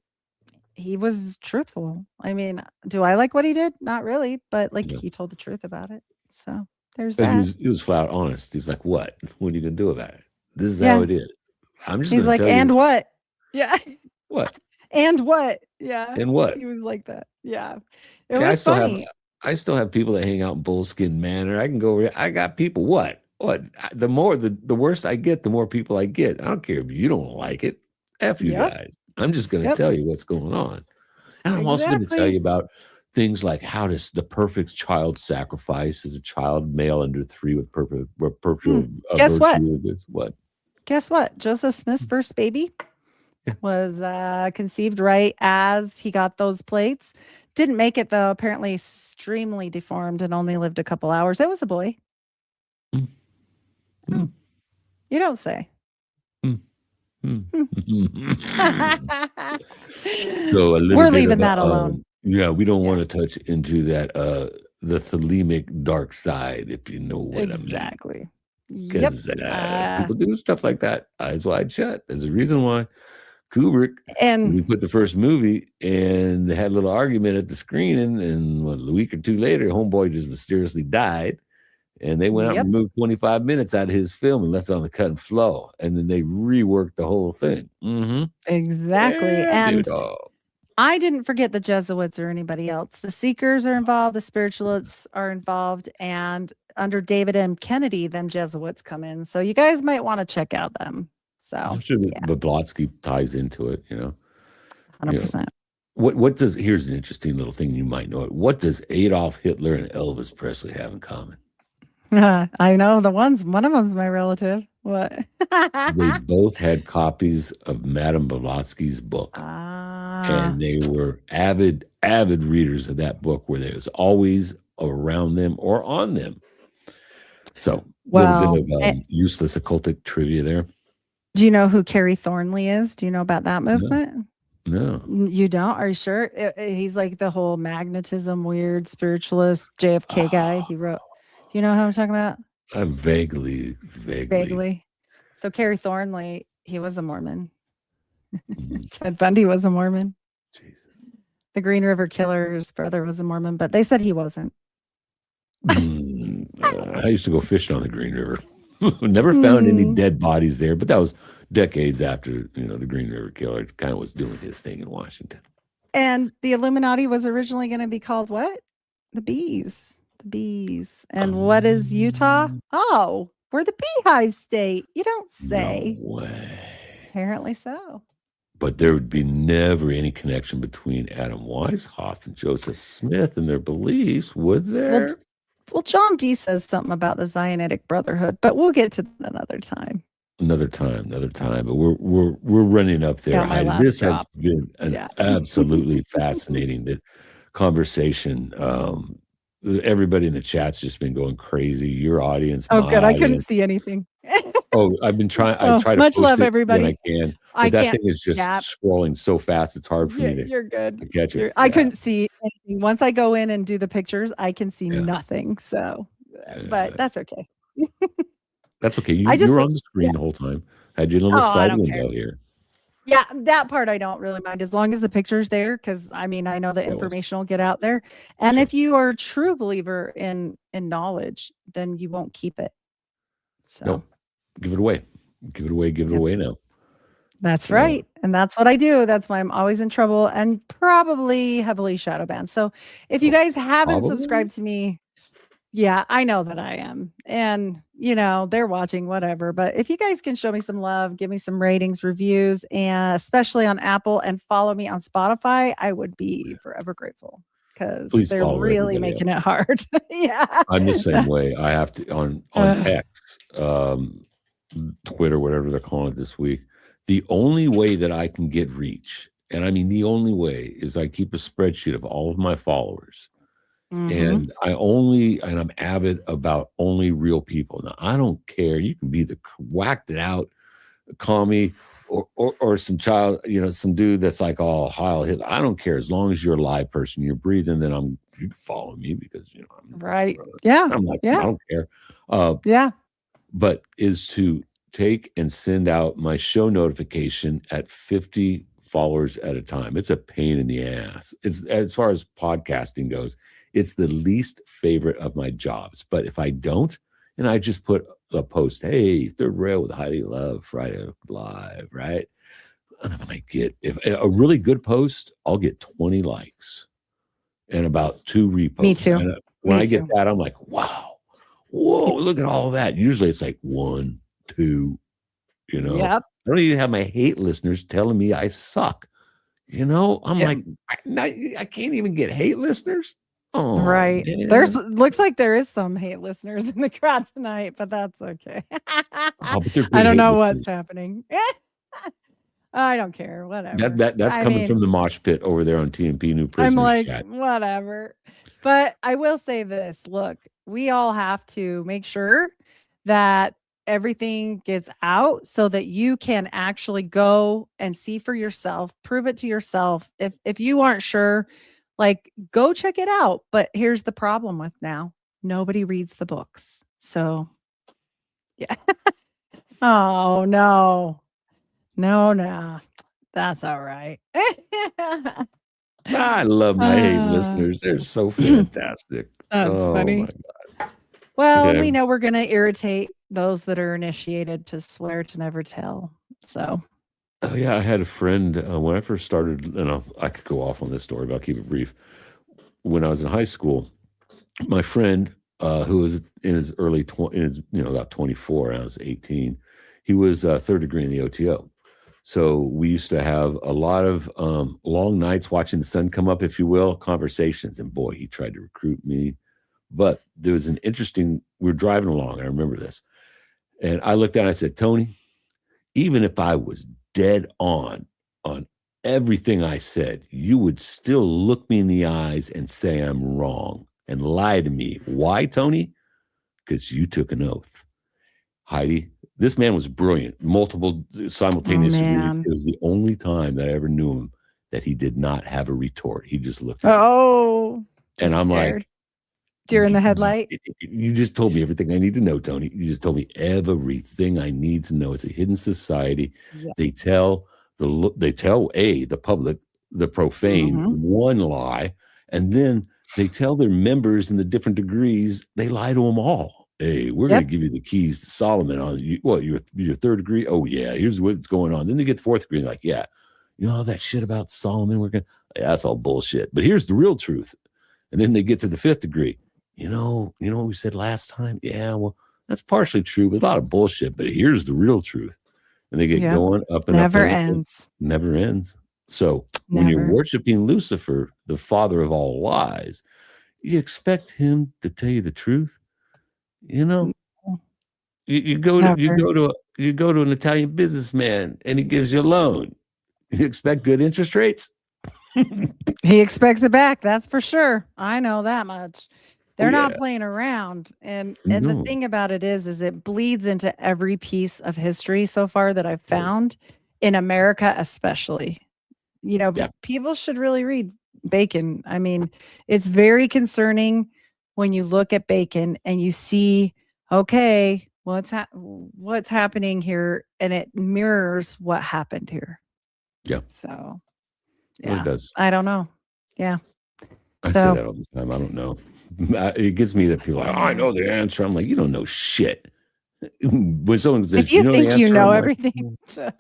he was truthful. I mean, do I like what he did? Not really. But he told the truth about it. So there's that. He was flat honest. He's like, what? What are you going to do about it? This is how it is. I'm just He's like, and what? Yeah. What? And what? Yeah. And what? He was like that. Yeah. I still have people that hang out in Bullskin Manor. I can go. I got people. What? The worse I get, the more people I get. I don't care if you don't like it. F you guys. I'm just going to tell you what's going on. And I'm also going to tell you about things like how does the perfect child sacrifice as a child, male under 3 with perpetual Guess virtue. What? Guess what? Joseph Smith's first baby was conceived right as he got those plates. Didn't make it though. Apparently, extremely deformed and only lived a couple hours. It was a boy. Mm. Hmm. You don't say. Mm. Hmm. So a little We're bit leaving of that alone. yeah, we don't Yeah, want to touch into that the thelemic dark side, if you know what I mean. exactly. Yep. Because people do stuff like that, eyes wide shut. There's a reason why Kubrick, when we And put the first movie and they had a little argument at the screening, and what, a week or two later, homeboy just mysteriously died. And they went out and yep, removed 25 minutes out of his film and left it on the cut and flow. And then they reworked the whole thing. Mm-hmm. exactly. Yeah, And dude. I didn't forget the Jesuits or anybody else. The Seekers are involved, the Spiritualists are involved, and under David M. Kennedy, them Jesuits come in. So you guys might want to check out them. I'm So sure that yeah, Blavatsky ties into it, you know. 100%. What does, here's an interesting little thing you might know it. What does Adolf Hitler and Elvis Presley have in common? I know one of them's my relative. What? They both had copies of Madame Blavatsky's book. Ah, And they were avid readers of that book, where there was always around them or on them. So a little well, bit of useless occultic trivia there. do you know who Carrie Thornley is? Do you know about that movement? No. You don't? Are you sure? He's like the whole magnetism, weird spiritualist JFK guy. He wrote. You know who I'm talking about? I vaguely. Vaguely. So Carrie Thornley, he was a Mormon. Mhm. Ted Bundy was a Mormon. Jesus. The Green River Killer's brother was a Mormon, but they said he wasn't. I used to go fishing on the Green River. Never found any dead bodies there, but that was decades after, the Green River Killer kind of was doing his thing in Washington. And the Illuminati was originally going to be called what? The Bees. The Bees. And what is Utah? Oh, we're the Beehive State. You don't say. No way. Apparently so. But there would be never any connection between Adam Weishaupt and Joseph Smith and their beliefs, would there? Well, John D says something about the Zionistic Brotherhood, but we'll get to that another time. Another time. But we're running up there, Heidi. This has been an absolutely fascinating conversation. Everybody in the chat's just been going crazy. Your audience. Oh, good. I couldn't see anything. I've been trying. I try to much post love, it everybody. when I can. But that thing is just scrolling so fast. It's hard for me to. You're good. To catch it. I couldn't see anything. Once I go in and do the pictures, I can see nothing. So, but that's okay. That's okay. You were on the screen the whole time. Had your little side window here. Yeah, that part I don't really mind, as long as the picture's there, because I know the information will get out there. And if you are a true believer in knowledge, then you won't keep it. So no, give it away. Give it away now. That's right. And that's what I do. That's why I'm always in trouble and probably heavily shadow banned. So if you guys haven't subscribed to me, yeah, I know that I am. And, they're watching, whatever. But if you guys can show me some love, give me some ratings, reviews, and especially on Apple, and follow me on Spotify, I would be forever grateful, because they're really making it hard. Yeah. I'm the same way. I have to, on X, Twitter, whatever they're calling it this week, the only way that I can get reach, and I mean the only way, is I keep a spreadsheet of all of my followers. And I'm avid about only real people. Now, I don't care. You can be the whacked it out, commie, or some child, some dude that's like, oh, Heil Hitler. I don't care. As long as you're a live person, you're breathing, then you can follow me, because, I'm right. Yeah. I'm like, yeah. I don't care. But is to take and send out my show notification at 50 followers at a time. It's a pain in the ass. It's, as far as podcasting goes, it's the least favorite of my jobs. But if I don't, and I just put a post, hey, Third Rail with Heidi Love, Friday Live, right? And I might get, if a really good post, I'll get 20 likes and about 2 reposts. Me too. And when I get that, I'm like, wow, whoa, look at all that. Usually it's like 1, 2, Yep. I don't even have my hate listeners telling me I suck. I'm like, I can't even get hate listeners. Oh, right. Man. Looks like there is some hate listeners in the crowd tonight, but that's okay. But they're good. I don't know what's happening. I don't care. Whatever. That's I coming mean, from the mosh pit over there on TMP New I'm Prisoners like, chat. whatever. But I will say this, look, we all have to make sure that everything gets out so that you can actually go and see for yourself, prove it to yourself. If you aren't sure, like go check it out. But here's the problem with now. Nobody reads the books. So, yeah. Oh, no. No, no. That's all right. I love my hate Uh, listeners. They're so fantastic. That's Oh my funny. Well, and yeah. we know we're going to irritate those that are initiated to swear to never tell. So, Oh yeah, I had a friend when I first started, and I could go off on this story, but I'll keep it brief. When I was in high school, my friend who was in his early 20s, about 24, and I was 18, he was third degree in the OTO. So we used to have a lot of long nights watching the sun come up, if you will, conversations. And boy, he tried to recruit me. But there was we were driving along, I remember this. And I looked down and I said, Tony, even if I was dead on everything I said, you would still look me in the eyes and say I'm wrong and lie to me. Why, Tony? Because you took an oath. Heidi, this man was brilliant, multiple oh simultaneous degrees. man. It was the only time that I ever knew him that he did not have a retort. He just looked at me. Oh, And just I'm scared. like, Deer in the headlight. you just told me everything I need to know, Tony. You just told me everything I need to know. It's a hidden society. Yeah. They tell the public, the profane, Mhm. one lie, and then they tell their members in the different degrees, they lie to them all. Hey, we're going Yep. to give you the keys to Solomon on your third degree. Oh yeah, here's what's going on. Then they get the fourth degree, and like, yeah, all that shit about Solomon. That's all bullshit. But here's the real truth. And then they get to the fifth degree. You know what we said last time? Yeah, well, that's partially true, but a lot of bullshit. But here's the real truth. And they get Yep. going up and Never up. ends. Never ends. So when you're Never. worshiping Lucifer, the father of all lies, you expect him to tell you the truth. Mm, You go Never. to an Italian businessman and he gives you a loan. You expect good interest rates? He expects it back. That's for sure. I know that much. Oh They're not yeah. playing around. And the No. thing about it is it bleeds into every piece of history so far that I've It does. found in America, especially. Yeah. People should really read Bacon. I mean, it's very concerning when you look at Bacon and you see, okay, what's happening here, and it mirrors what happened here. Yeah. So, Well, yeah, it does. I don't know. Yeah. I say So, that all the time. I don't know. It gets me that people are like, oh, I know the answer. I'm like, you don't know shit. When someone says, if you know the think you answer? know I'm like, everything, I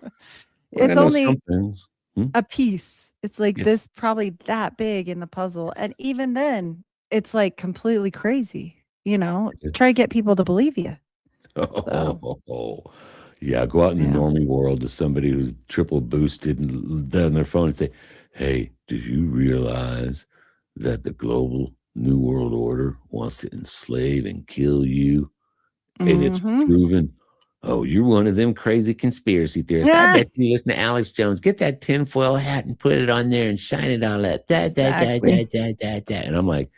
it's know some only things. a piece. It's like Yes. this, probably that big in the puzzle. And even then, it's like completely crazy. Try to Yes. get people to believe you. So, Oh, yeah. Go out in the yeah. normie world to somebody who's triple boosted and on their phone and say, hey, did you realize that the global New World Order wants to enslave and kill you? And it's Mhm. proven. Oh, you're one of them crazy conspiracy theorists. I Yeah, bet you listen to Alex Jones. Get that tinfoil hat and put it on there and shine it all up. exactly. And I'm like,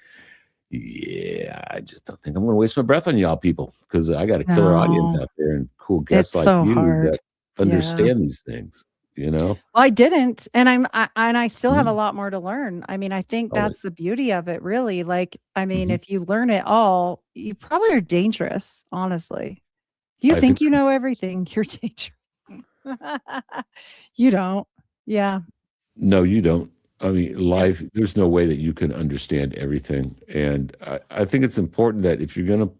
yeah, I just don't think I'm going to waste my breath on y'all people because I got a killer audience No, out there and cool guests it's like so you that hard. Yeah. understand these things, Well, I didn't, and I still have a Mhm. lot more to learn. I mean, I think that's Always. the beauty of it, really. Like, I mean, Mhm. if you learn it all, you probably are dangerous, honestly. You I think think you know everything, you're dangerous. You don't. Yeah. no, you don't. I mean, Yep. life, there's no way that you can understand everything. And I think it's important that if you're going to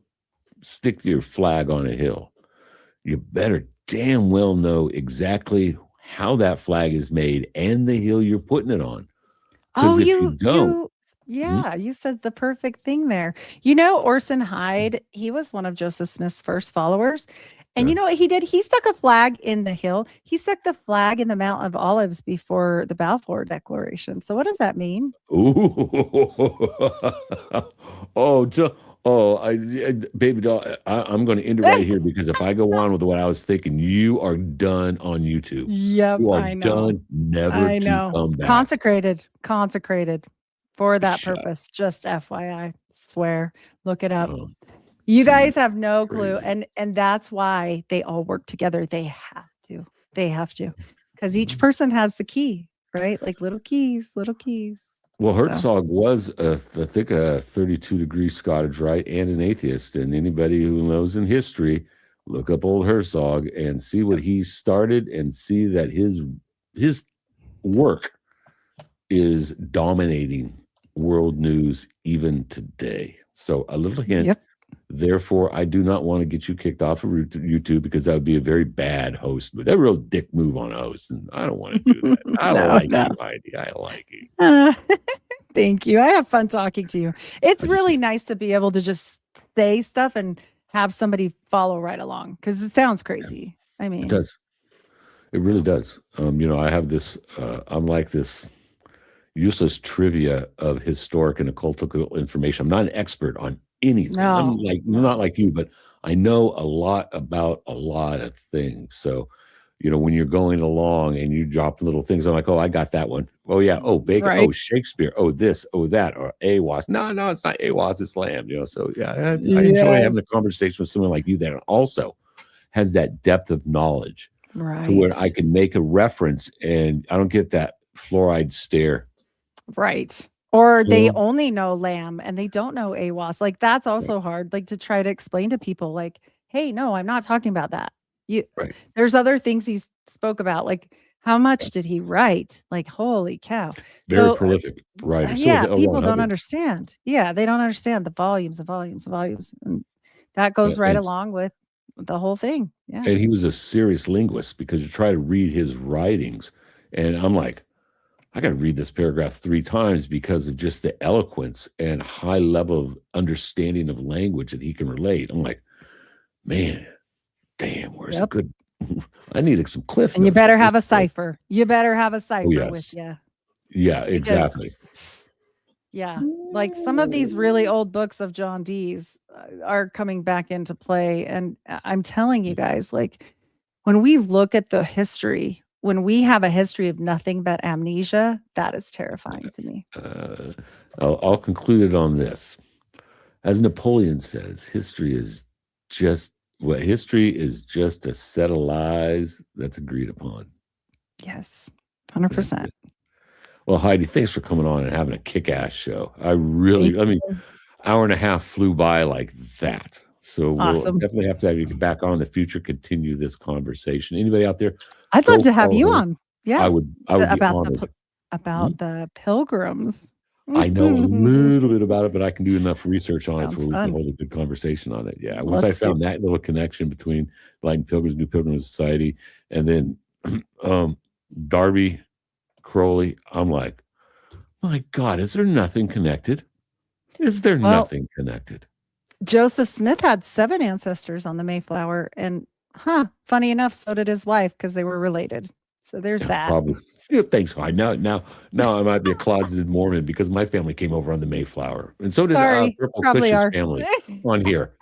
stick your flag on a hill, you better damn well know exactly how that flag is made and the hill you're putting it on. Oh, Because if you don't, Mhm. yeah, you said the perfect thing there. Orson Hyde, he was one of Joseph Smith's first followers. And Yeah. you know what he did? He stuck a flag in the hill. He stuck the flag in the Mount of Olives before the Balfour Declaration. So what does that mean? Ooh. Oh, Baby doll, I'm going to end it right here because if I go on with what I was thinking, you are done on YouTube. Yep, You are I know. done, never I to know. come back. Consecrated for that Shut purpose. Just FYI. Swear. Look it up. up. You Gee, guys have no clue. crazy. And that's why they all work together. They have to. They have to. Because each Mhm. person has the key, right? Like little keys, little keys. Well, So Herzog was, I think, a 32-degree Scottish Rite and an atheist. And anybody who knows in history, look up old Herzog and see what he started and see that his work is dominating world news even today. So a little hint. yep. Therefore, I do not want to get you kicked off of YouTube because that would be a very bad host move. That real dick move on a host, and I don't want to do that. I No, like no. you, Heidi. I like you. Thank you. I have fun talking to you. It's I do really too. nice to be able to just say stuff and have somebody follow right along because it sounds crazy. I It mean, does. It really does. I have this. I'm like this useless trivia of historic and occultical information. I'm not an expert on anything. I'm no, not no. like you, but I know a lot about a lot of things. So, when you're going along and you drop little things, I'm like, oh, I got that one. Oh yeah. Oh, Bacon. Oh, Right. Shakespeare. Oh, this. Oh, that. Or AWAS. No, it's not AWAS. It's Lamb. So yeah, I enjoy Yes. having a conversation with someone like you that also has that depth of knowledge to where I Right. can make a reference and I don't get that fluoride stare. Right. Or they Cool. only know lamb and they don't know AWAS. Like that's Right. also hard, like to try to explain to people, like, hey, no, I'm not talking about that. You Right. there's other things he spoke about, like how much Yeah. did he write? Like, holy cow. Very So prolific writer. So is yeah, L. people Ron don't Hubbard. understand. Yeah, they don't understand the volumes of volumes of volumes. And that goes right And, along with the whole thing. Yeah. and he was a serious linguist because you try to read his writings, and I'm like, I got to read this paragraph 3 times because of just the eloquence and high level of understanding of language that he can relate. I'm like, man, damn, where's a Yep. good? I needed some cliff And you notes for better this have a show. cipher. You better have a Oh cipher with yes, you yeah, because exactly. yeah, like some of these really old books of John Dee's are coming back into play. And I'm telling you guys, like when we look at the history, when we have a history of nothing but amnesia, that is terrifying to me. Uh, I'll conclude it on this. As Napoleon says, history is just a set of lies that's agreed upon. Yes, That's 100%. it. Well, Heidi, thanks for coming on and having a kick-ass show. I Thank mean, you. hour and a half flew by like that. So we'll Awesome. definitely have to have you back on in the future, continue this conversation. Anybody out there, I'd love go to have follow you her. on. Yeah. I would be About honored. about the pilgrims. I know a little bit about it, but I can do enough research on it Sounds where we can fun. hold a good conversation on it. Yeah. Once I Let's do found that little connection between Enlightened Pilgrims, New Pilgrim Society, and then Darby Crowley, I'm like, my God, is there nothing connected? Is there Well, nothing connected? Joseph Smith had 7 ancestors on the Mayflower, and funny enough, so did his wife because they were related. So there's Yeah, that. probably. Thanks, Heidi. Now I might be a closeted Mormon because my family came over on the Mayflower, and so did Sorry, Purple probably Cush's are. family on here.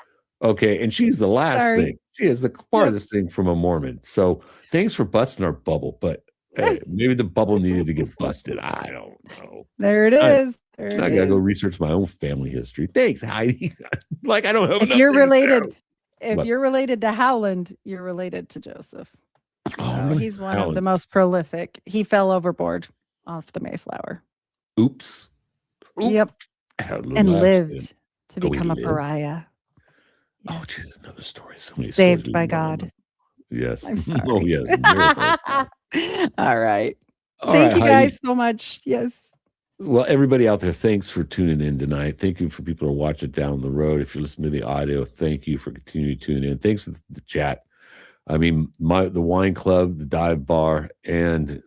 Okay, and she's the last Sorry. thing. She is the Yep. farthest thing from a Mormon. So thanks for busting our bubble, but maybe the bubble needed to get busted. I don't know. There it I, is. There it I gotta go is. research my own family history. Thanks, Heidi. Like I don't have If enough you're things to related, do. if But you're related to Howland, you're related to Joseph. oh, So really? he's one of the Howland. most prolific. He fell overboard off the Mayflower. Oops. Oop. Yep. And And lived to Oh, he become a lived? pariah. Oh, Yes. Jesus, another story. So many Saved stories by we don't know. God. Yes. I'm sorry. Oh, yes. Miracle. All right. All Thank right, you Heidi. guys so much. Yes. Well, everybody out there, thanks for tuning in tonight. Thank you for people who watch it down the road. If you're listening to the audio, thank you for continuing to tune in. Thanks to the chat. I mean, the wine club, the dive bar, and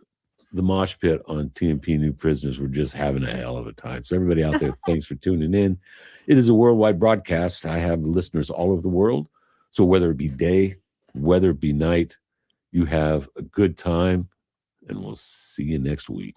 the mosh pit on TMP New Prisoners were just having a hell of a time. So everybody out there, thanks for tuning in. It is a worldwide broadcast. I have listeners all over the world. So whether it be day, whether it be night, you have a good time, and we'll see you next week.